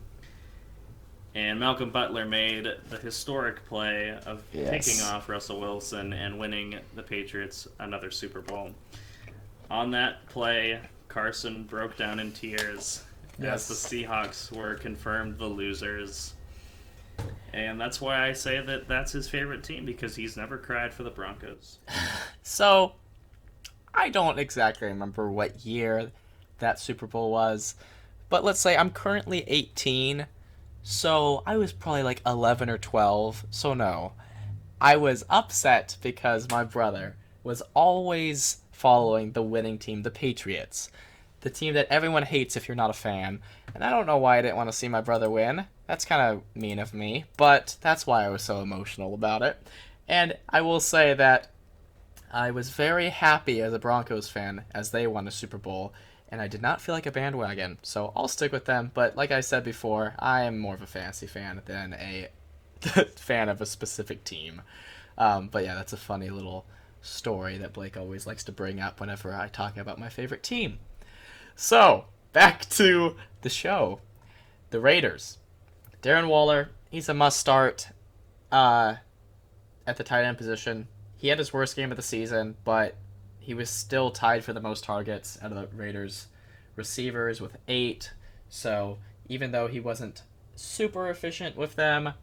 And Malcolm Butler made the historic play of picking off Russell Wilson and winning the Patriots another Super Bowl. On that play, Carson broke down in tears as the Seahawks were confirmed the losers. And that's why I say that that's his favorite team, because he's never cried for the Broncos. So, I don't exactly remember what year that Super Bowl was, but let's say I'm currently 18, so I was probably like 11 or 12, so no. I was upset because my brother was always following the winning team, the Patriots, the team that everyone hates if you're not a fan, and I don't know why I didn't want to see my brother win. That's kind of mean of me, but that's why I was so emotional about it. And I will say that I was very happy as a Broncos fan as they won a Super Bowl, and I did not feel like a bandwagon, so I'll stick with them. But like I said before, I am more of a fantasy fan than a fan of a specific team. But yeah, that's a funny little story that Blake always likes to bring up whenever I talk about my favorite team. So, back to the show. The Raiders. Darren Waller, he's a must-start at the tight end position. He had his worst game of the season, but he was still tied for the most targets out of the Raiders receivers with 8. So even though he wasn't super efficient with them,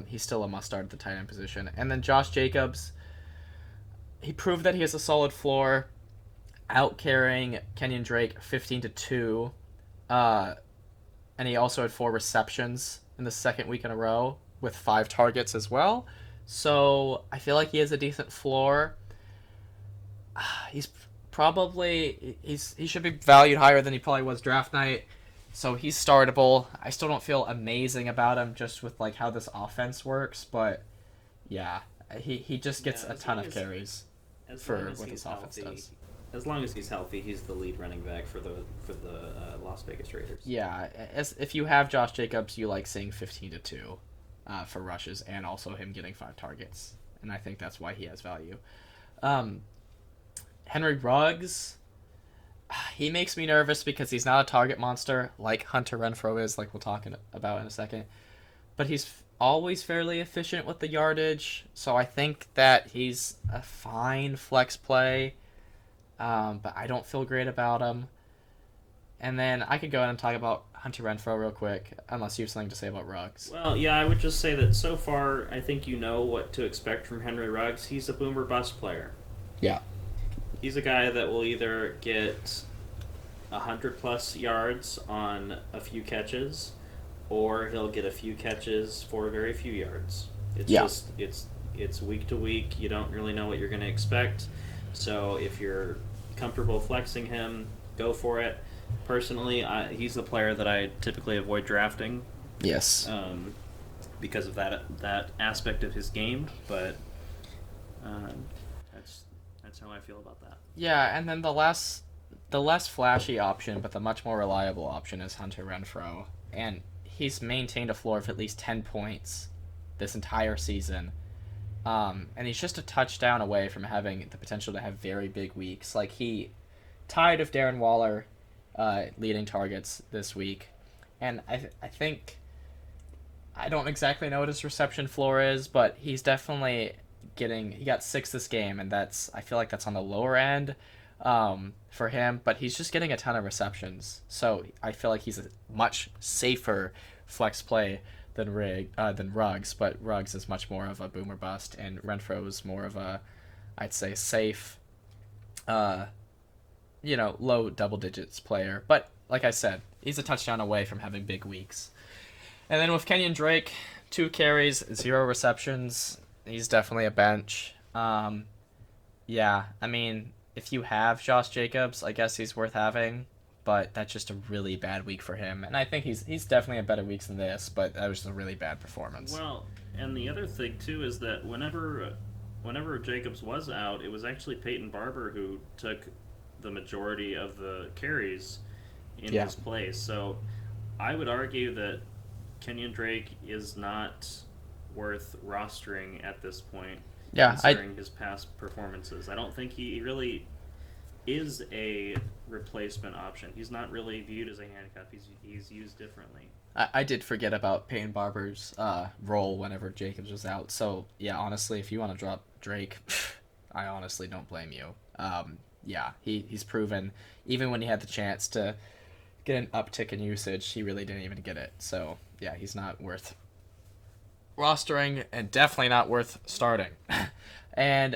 he's still a must-start at the tight end position. And then Josh Jacobs, he proved that he has a solid floor, out-carrying Kenyon Drake 15-2. And he also had 4 receptions in the second week in a row with 5 targets as well. So I feel like he has a decent floor. He should be valued higher than he probably was draft night. So he's startable. I still don't feel amazing about him just with like how this offense works, but yeah, he just gets a ton of carries for what this offense does. As long as he's healthy, he's the lead running back for the Las Vegas Raiders. Yeah, if you have Josh Jacobs, you like seeing 15-2 for rushes and also him getting 5 targets, and I think that's why he has value. Henry Ruggs, he makes me nervous because he's not a target monster like Hunter Renfrow is, like we'll talk about in a second, but he's always fairly efficient with the yardage, so I think that he's a fine flex play. But I don't feel great about him. And then I could go ahead and talk about Hunter Renfrow real quick, unless you have something to say about Ruggs. Well, yeah, I would just say that so far, I think you know what to expect from Henry Ruggs. He's a boomer bust player. Yeah. He's a guy that will either get 100-plus yards on a few catches, or he'll get a few catches for very few yards. It's week to week. You don't really know what you're going to expect. So if you're comfortable flexing him, go for it. Personally, he's the player that I typically avoid drafting. Yes. Because of that aspect of his game, but that's how I feel about that. Yeah, and then the less flashy option, but the much more reliable option is Hunter Renfrow, and he's maintained a floor of at least 10 points this entire season. And he's just a touchdown away from having the potential to have very big weeks. Like, he tied of Darren Waller leading targets this week. And I think, I don't exactly know what his reception floor is, but he's definitely he got 6 this game, and I feel like that's on the lower end for him, but he's just getting a ton of receptions. So I feel like he's a much safer flex play than Ruggs, but Ruggs is much more of a boomer bust, and Renfro is more of a, I'd say, safe, low double digits player. But like I said, he's a touchdown away from having big weeks. And then with Kenyon Drake, 2 carries, 0 receptions. He's definitely a bench. Yeah, I mean, if you have Josh Jacobs, I guess he's worth having, but that's just a really bad week for him. And I think he's definitely had better weeks than this, but that was a really bad performance. Well, and the other thing too is that whenever Jacobs was out, it was actually Peyton Barber who took the majority of the carries in his place. So I would argue that Kenyon Drake is not worth rostering at this point, considering his past performances. I don't think he really is a replacement option. He's not really viewed as a handcuff. He's used differently. I did forget about Peyton Barber's role whenever Jacobs was out. So, yeah, honestly, if you want to drop Drake, I honestly don't blame you. He's proven, even when he had the chance to get an uptick in usage, he really didn't even get it. So, yeah, he's not worth rostering and definitely not worth starting. And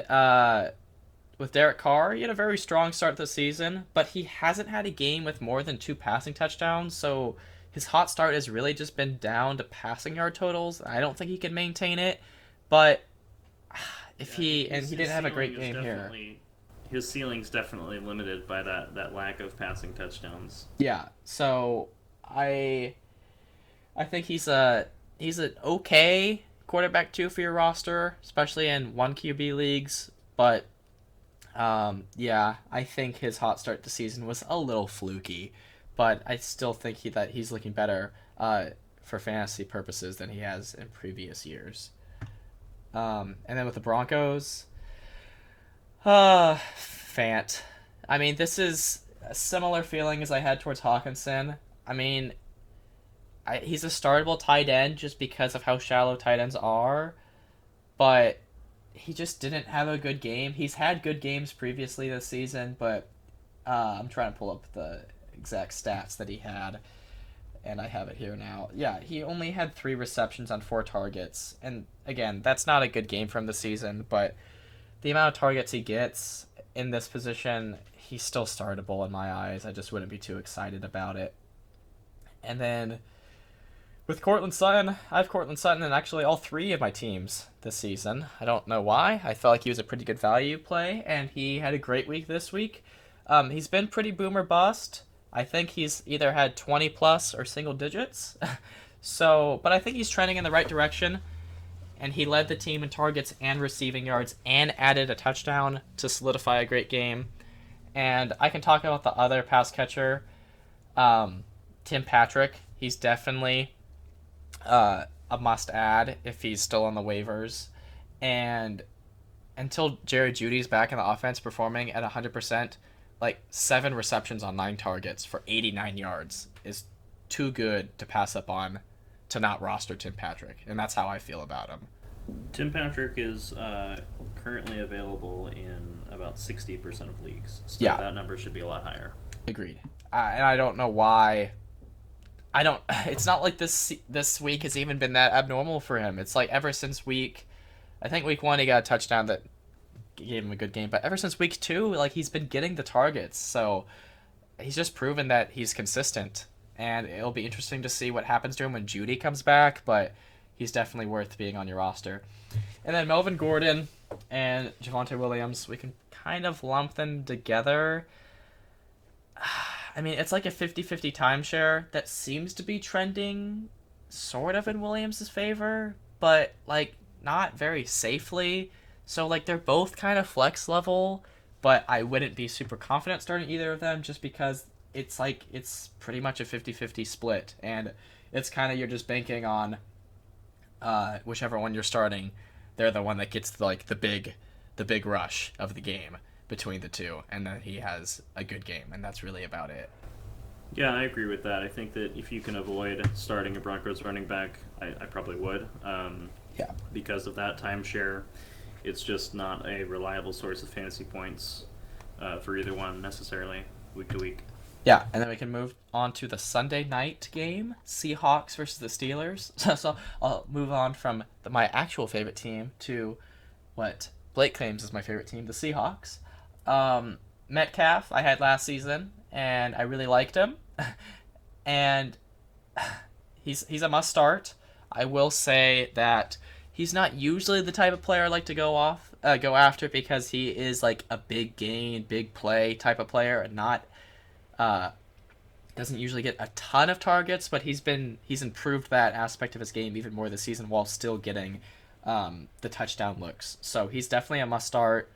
with Derek Carr, he had a very strong start this season, but he hasn't had a game with more than 2 passing touchdowns, so his hot start has really just been down to passing yard totals. I don't think he can maintain it, but he didn't have a great game here. His ceiling's definitely limited by that lack of passing touchdowns. Yeah, so I think he's an okay quarterback 2 for your roster, especially in 1 QB leagues, but I think his hot start to season was a little fluky, but I still think that he's looking better for fantasy purposes than he has in previous years. And then with the Broncos, Fant. I mean, this is a similar feeling as I had towards Hawkinson. I mean, he's a startable tight end just because of how shallow tight ends are, but he just didn't have a good game. He's had good games previously this season, but I'm trying to pull up the exact stats that he had, and I have it here now. Yeah, he only had 3 receptions on 4 targets, and again, that's not a good game for him this season, but the amount of targets he gets in this position, he's still startable in my eyes. I just wouldn't be too excited about it. And then with Courtland Sutton, I have Courtland Sutton in actually all 3 of my teams this season. I don't know why. I felt like he was a pretty good value play, and he had a great week this week. He's been pretty boomer bust. I think he's either had 20 plus or single digits. But I think he's trending in the right direction, and he led the team in targets and receiving yards and added a touchdown to solidify a great game. And I can talk about the other pass catcher, Tim Patrick. He's definitely a must-add if he's still on the waivers. And until Jerry Jeudy's back in the offense performing at 100%, 7 receptions on 9 targets for 89 yards is too good to pass up on to not roster Tim Patrick. And that's how I feel about him. Tim Patrick is currently available in about 60% of leagues. So that number should be a lot higher. Agreed. And I don't know why. It's not like this week has even been that abnormal for him. It's like ever since I think week 1 he got a touchdown that gave him a good game, but ever since week 2, he's been getting the targets. So he's just proven that he's consistent, and it'll be interesting to see what happens to him when Jeudy comes back, but he's definitely worth being on your roster. And then Melvin Gordon and Javonte Williams, we can kind of lump them together. I mean, it's like a 50-50 timeshare that seems to be trending sort of in Williams' favor, but, not very safely. So, they're both kind of flex level, but I wouldn't be super confident starting either of them just because it's pretty much a 50-50 split, and it's kind of you're just banking on whichever one you're starting, they're the one that gets like the big rush of the game between the two, and then he has a good game, and that's really about it. Yeah, I agree with that. I think that if you can avoid starting a Broncos running back, I probably would. Yeah. Because of that timeshare, it's just not a reliable source of fantasy points for either one necessarily week to week. Yeah, and then we can move on to the Sunday night game, Seahawks versus the Steelers. So I'll move on from my actual favorite team to what Blake claims is my favorite team, the Seahawks. Metcalf I had last season, and I really liked him. And he's a must start. I will say that he's not usually the type of player I like to go after, because he is like a big gain, big play type of player, and not doesn't usually get a ton of targets, but he's improved that aspect of his game even more this season while still getting the touchdown looks. So he's definitely a must start.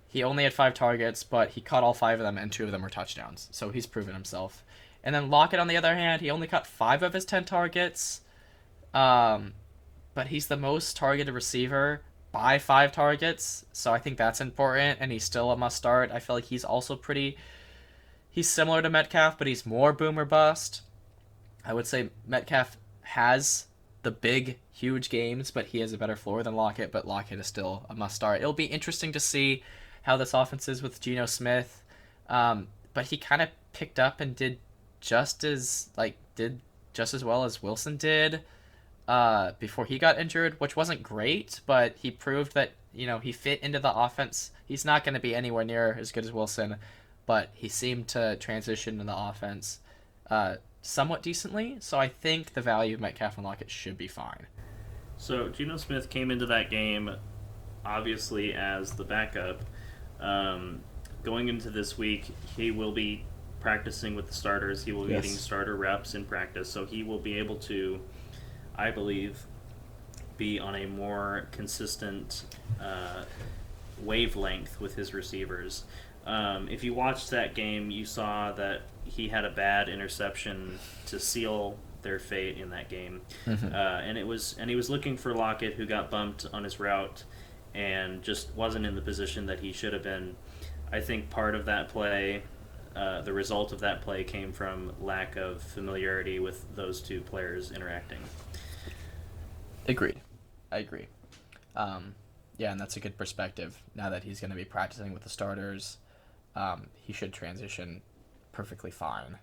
He only had 5 targets, but he caught all 5 of them, and 2 of them were touchdowns. So he's proven himself. And then Lockett, on the other hand, he only caught 5 of his 10 targets, but he's the most targeted receiver by 5 targets. So I think that's important, and he's still a must start. I feel like he's also he's similar to Metcalf, but he's more boom or bust. I would say Metcalf has the big, huge games, but he has a better floor than Lockett, but Lockett is still a must start. It'll be interesting to see how this offense is with Geno Smith, but he kind of picked up and did just as well as Wilson did before he got injured, which wasn't great, but he proved that he fit into the offense. He's not going to be anywhere near as good as Wilson, but he seemed to transition in the offense somewhat decently, so I think the value of Metcalf and Lockett should be fine. So Geno Smith came into that game obviously as the backup. Going into this week, he will be practicing with the starters. He will be getting starter reps in practice, so he will be able to, I believe, be on a more consistent wavelength with his receivers. If you watched that game, you saw that he had a bad interception to seal their fate in that game, and he was looking for Lockett, who got bumped on his route and just wasn't in the position that he should have been. I think part of that play, the result of that play, came from lack of familiarity with those two players interacting. Agreed. I agree. Yeah, and that's a good perspective. Now that he's going to be practicing with the starters, he should transition perfectly fine.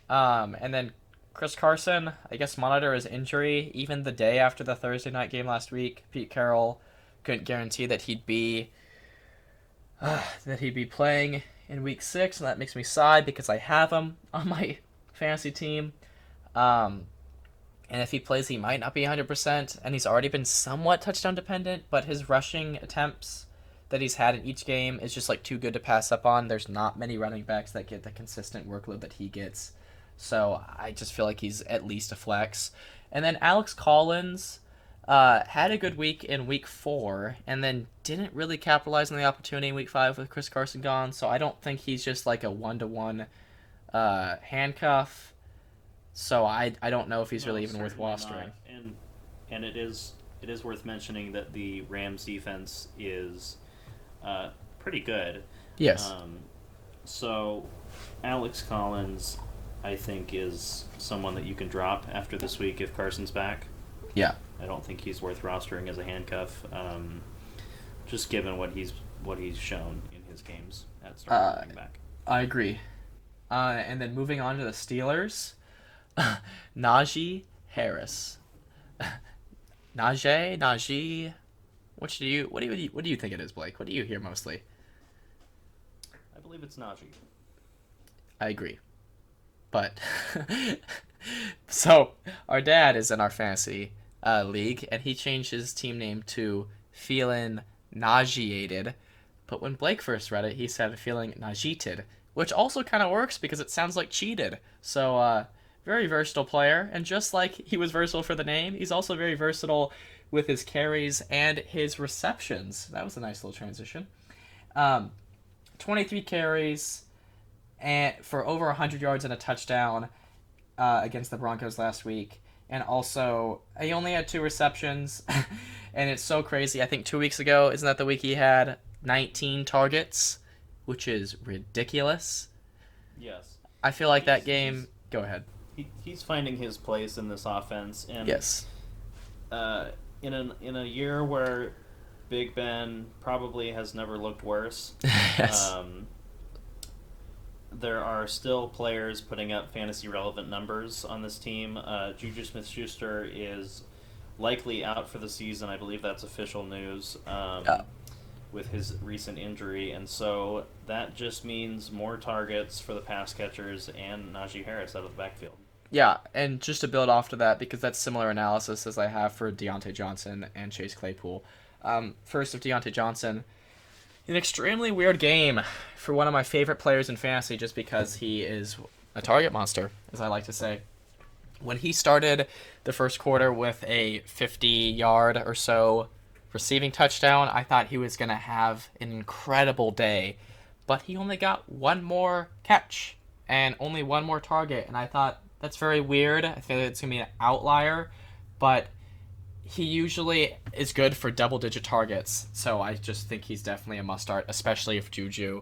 And then Chris Carson, I guess, monitor his injury. Even the day after the Thursday night game last week, Pete Carroll couldn't guarantee that he'd be playing in week 6, and that makes me sigh because I have him on my fantasy team. And if he plays, he might not be 100%, and he's already been somewhat touchdown dependent, but his rushing attempts that he's had in each game is just like too good to pass up on. There's not many running backs that get the consistent workload that he gets. So I just feel like he's at least a flex. And then Alex Collins had a good week in week 4, and then didn't really capitalize on the opportunity in week 5 with Chris Carson gone. So I don't think he's just like a 1-to-1 handcuff. So I don't know if he's really even worth rostering. And it is worth mentioning that the Rams defense is pretty good. Yes. So Alex Collins, I think, is someone that you can drop after this week if Carson's back. Yeah. I don't think he's worth rostering as a handcuff, just given what he's shown in his games at starting running back. I agree. And then moving on to the Steelers, Najee Harris. Najee. What do you think it is, Blake? What do you hear mostly? I believe it's Najee. I agree. But so our dad is in our fantasy league, and he changed his team name to Feeling Najeated. But when Blake first read it, he said Feeling Najeated, which also kind of works because it sounds like cheated. So very versatile player, and just like he was versatile for the name, he's also very versatile with his carries and his receptions. That was a nice little transition. 23 carries and for over 100 yards and a touchdown against the Broncos last week. and also he only had 2 receptions, and it's so crazy. I think 2 weeks ago, isn't that the week he had 19 targets, which is ridiculous. Yes. I feel like that He's- game. Go ahead. He's finding his place in this offense, and Yes. In a year where Big Ben probably has never looked worse, Yes. there are still players putting up fantasy relevant numbers on this team. Juju Smith-Schuster is likely out for the season. I believe that's official news. Yeah. With his recent injury, and so that just means more targets for the pass catchers and Najee Harris out of the backfield. Yeah, and just to build off to that, because that's similar analysis as I have for Deontay Johnson and Chase Claypool. First of Deontay Johnson, an extremely weird game for one of my favorite players in fantasy, just because he is a target monster, as I like to say. When he started the first quarter with a 50-yard or so receiving touchdown, I thought he was going to have an incredible day, but he only got one more catch and only one more target, and I thought that's very weird. I think it's going to be an outlier, but he usually is good for double-digit targets, so I just think he's definitely a must-start, especially if Juju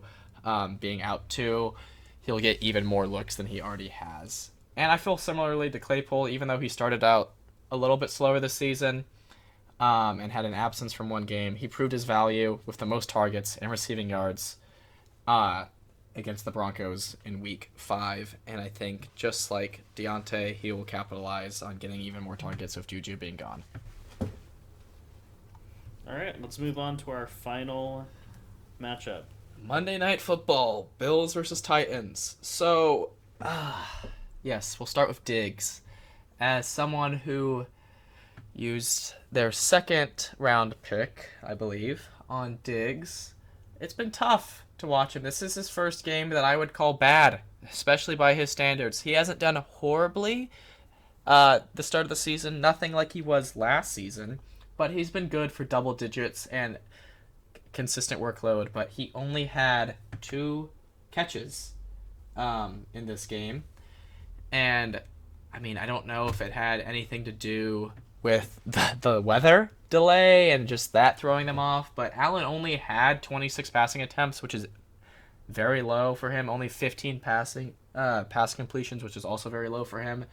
being out too. He'll get even more looks than he already has. And I feel similarly to Claypool, even though he started out a little bit slower this season, and had an absence from one game. He proved his value with the most targets and receiving yards against the Broncos in Week 5. And I think, just like Deontay, he will capitalize on getting even more targets with Juju being gone. All right, let's move on to our final matchup. Monday Night Football, Bills versus Titans. So, yes, we'll start with Diggs. As someone who used their second round pick, I believe, on Diggs, it's been tough to watch him. This is his first game that I would call bad, especially by his standards. He hasn't done horribly the start of the season, nothing like he was last season, but he's been good for double digits and consistent workload, but he only had 2 catches in this game. And I mean, I don't know if it had anything to do with the weather delay and just that throwing them off, but Allen only had 26 passing attempts, which is very low for him. Only 15 pass completions, which is also very low for him.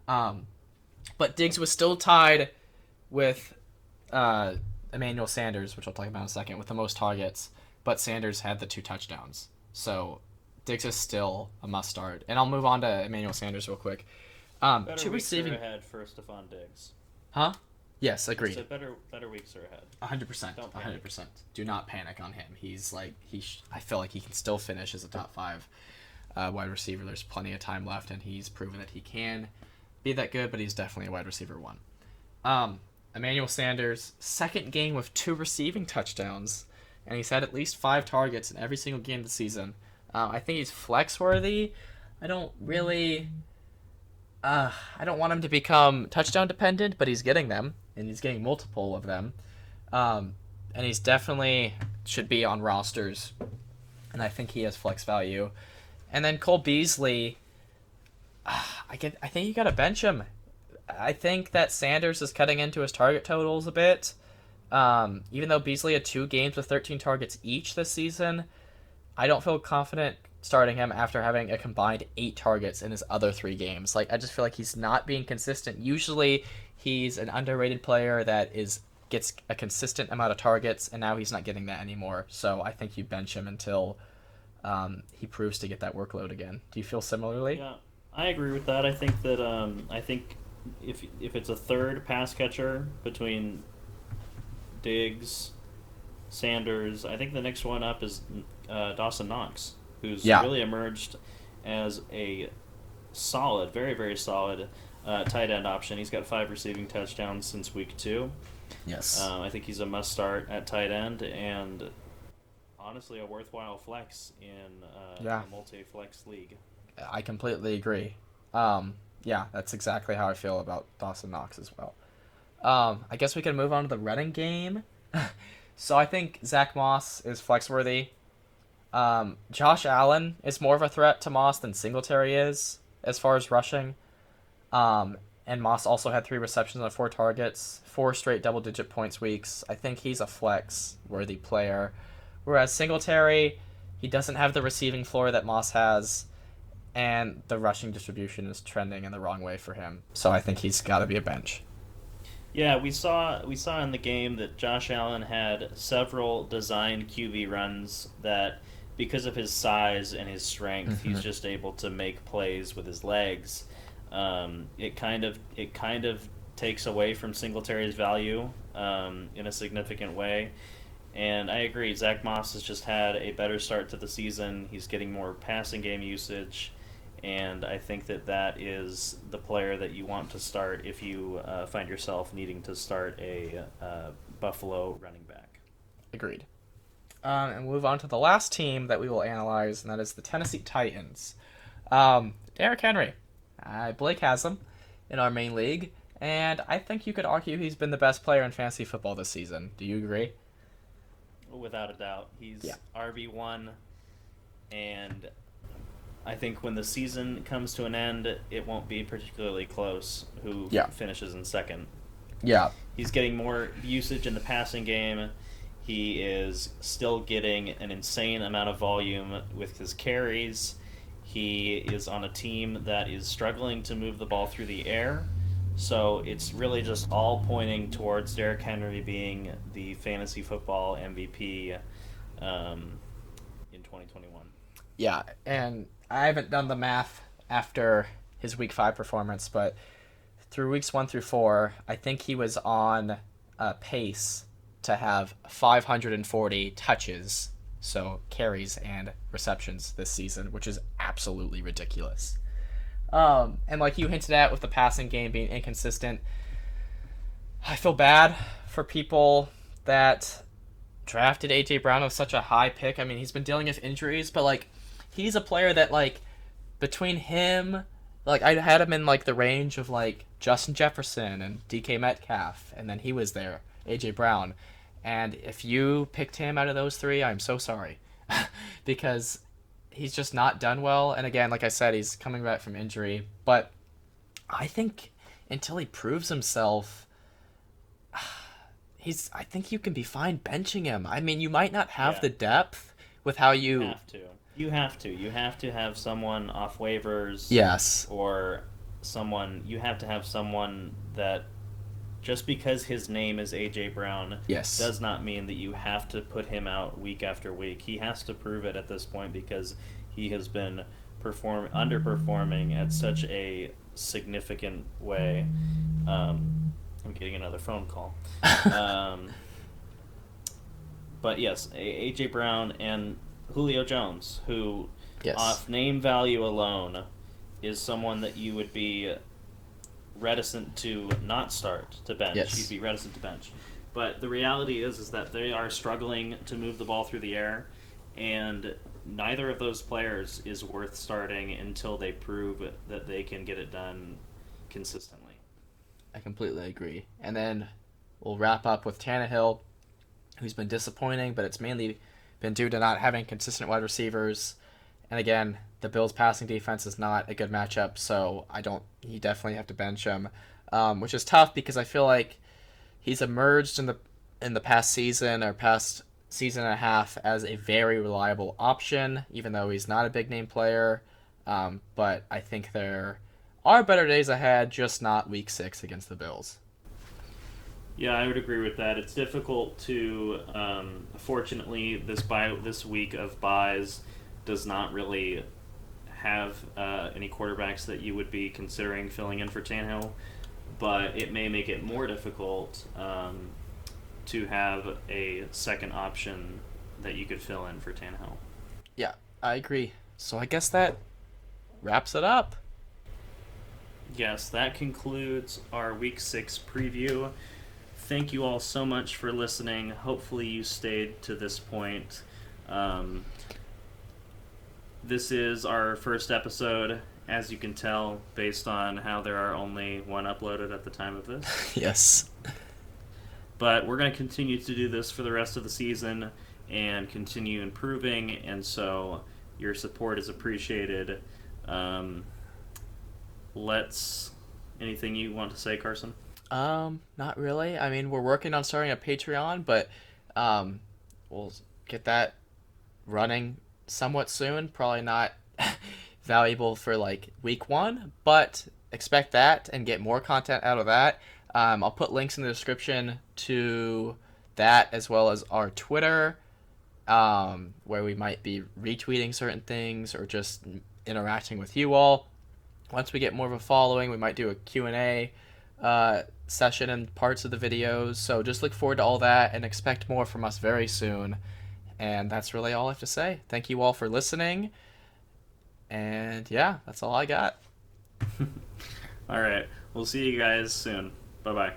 But Diggs was still tied with Emmanuel Sanders, which I'll talk about in a second, with the most targets, but Sanders had the 2 touchdowns. So Diggs is still a must start. And I'll move on to Emmanuel Sanders real quick. Better 2 weeks receiving. are ahead for Stephon Diggs. Huh? Yes, agreed. So better weeks are ahead. 100%. Don't panic. 100%. Do not panic on him. He's like I feel like he can still finish as a top 5 wide receiver. There's plenty of time left, and he's proven that he can be that good. But he's definitely a wide receiver 1. Emmanuel Sanders, second game with 2 receiving touchdowns, and he's had at least 5 targets in every single game this season. I think he's flex worthy. I don't want him to become touchdown dependent, but he's getting them, and he's getting multiple of them. And he's definitely should be on rosters, and I think he has flex value. And then Cole Beasley, I think you got to bench him. I think that Sanders is cutting into his target totals a bit. Even though Beasley had 2 games with 13 targets each this season, I don't feel confident starting him after having a combined 8 targets in his other 3 games. Like, I just feel like he's not being consistent. Usually, he's an underrated player that gets a consistent amount of targets, and now he's not getting that anymore. So I think you bench him until he proves to get that workload again. Do you feel similarly? Yeah, I agree with that. I think that if it's a third pass catcher between Diggs, Sanders, I think the next one up is Dawson Knox, who's really emerged as a solid, very, very solid tight end option. He's got 5 receiving touchdowns since week 2. Yes. I think he's a must start at tight end, and honestly a worthwhile flex in a multi-flex league. I completely agree. Yeah, that's exactly how I feel about Dawson Knox as well. I guess we can move on to the running game. So I think Zach Moss is flex worthy. Josh Allen is more of a threat to Moss than Singletary is as far as rushing. and Moss also had 3 receptions on 4 targets, 4 straight double-digit points weeks. I think he's a flex-worthy player. Whereas Singletary, he doesn't have the receiving floor that Moss has, and the rushing distribution is trending in the wrong way for him. So I think he's got to be a bench. Yeah, we saw in the game that Josh Allen had several designed QB runs that, because of his size and his strength, he's just able to make plays with his legs. It kind of takes away from Singletary's value in a significant way. And I agree, Zach Moss has just had a better start to the season. He's getting more passing game usage. And I think that is the player that you want to start if you find yourself needing to start a Buffalo running back. Agreed. And we'll move on to the last team that we will analyze, and that is the Tennessee Titans. Derrick Henry. Blake has him in our main league, and I think you could argue he's been the best player in fantasy football this season. Do you agree? Without a doubt. He's RB1, and I think when the season comes to an end, it won't be particularly close who finishes in second. Yeah. He's getting more usage in the passing game. He is still getting an insane amount of volume with his carries. He is on a team that is struggling to move the ball through the air. So it's really just all pointing towards Derrick Henry being the fantasy football MVP in 2021. Yeah, and I haven't done the math after his Week 5 performance, but through Weeks 1 through 4, I think he was on a pace to have 540 touches, so carries and receptions this season, which is absolutely ridiculous. And like you hinted at with the passing game being inconsistent, I feel bad for people that drafted A.J. Brown with such a high pick. I mean, he's been dealing with injuries, but like, he's a player that, like, between him, like, I had him in, like, the range of, like, Justin Jefferson and DK Metcalf, and then he was there, A.J. Brown. And if you picked him out of those 3, I'm so sorry. Because he's just not done well. And again, like I said, he's coming back from injury. But I think until he proves himself, I think you can be fine benching him. I mean, you might not have the depth with how you... You have to have someone off waivers. Yes. Or you have to have someone that, just because his name is A.J. Brown, does not mean that you have to put him out week after week. He has to prove it at this point because he has been underperforming at such a significant way. I'm getting another phone call. But yes, A.J. Brown and Julio Jones, who off name value alone is someone that you would be reticent to not start to bench. You'd be reticent to bench. But the reality is that they are struggling to move the ball through the air, and neither of those players is worth starting until they prove that they can get it done consistently. I completely agree. And then we'll wrap up with Tannehill, who's been disappointing, but it's mainly been due to not having consistent wide receivers. And again, the Bills' passing defense is not a good matchup, so you definitely have to bench him, which is tough because I feel like he's emerged in the past season or past season and a half as a very reliable option, even though he's not a big name player. But I think there are better days ahead, just not Week 6 against the Bills. Yeah, I would agree with that. It's difficult to. Fortunately, this week of buys does not really have any quarterbacks that you would be considering filling in for Tannehill, but it may make it more difficult to have a second option that you could fill in for Tannehill. Yeah, I agree. So I guess that wraps it up. Yes, that concludes our Week 6 preview. Thank you all so much for listening. Hopefully you stayed to this point. This is our first episode, as you can tell, based on how there are only one uploaded at the time of this. Yes. But we're going to continue to do this for the rest of the season and continue improving, and so your support is appreciated. Let's Anything you want to say, Carson? Not really. I mean, we're working on starting a Patreon, but um, we'll get that running somewhat soon. Probably not valuable for like week one, but expect that and get more content out of that. I'll put links in the description to that as well as our Twitter, where we might be retweeting certain things or just interacting with you all. Once we get more of a following, we might do a Q&A session and parts of the videos. So just look forward to all that and expect more from us very soon. And that's really all I have to say. Thank you all for listening. And yeah, that's all I got. All right. We'll see you guys soon. Bye bye.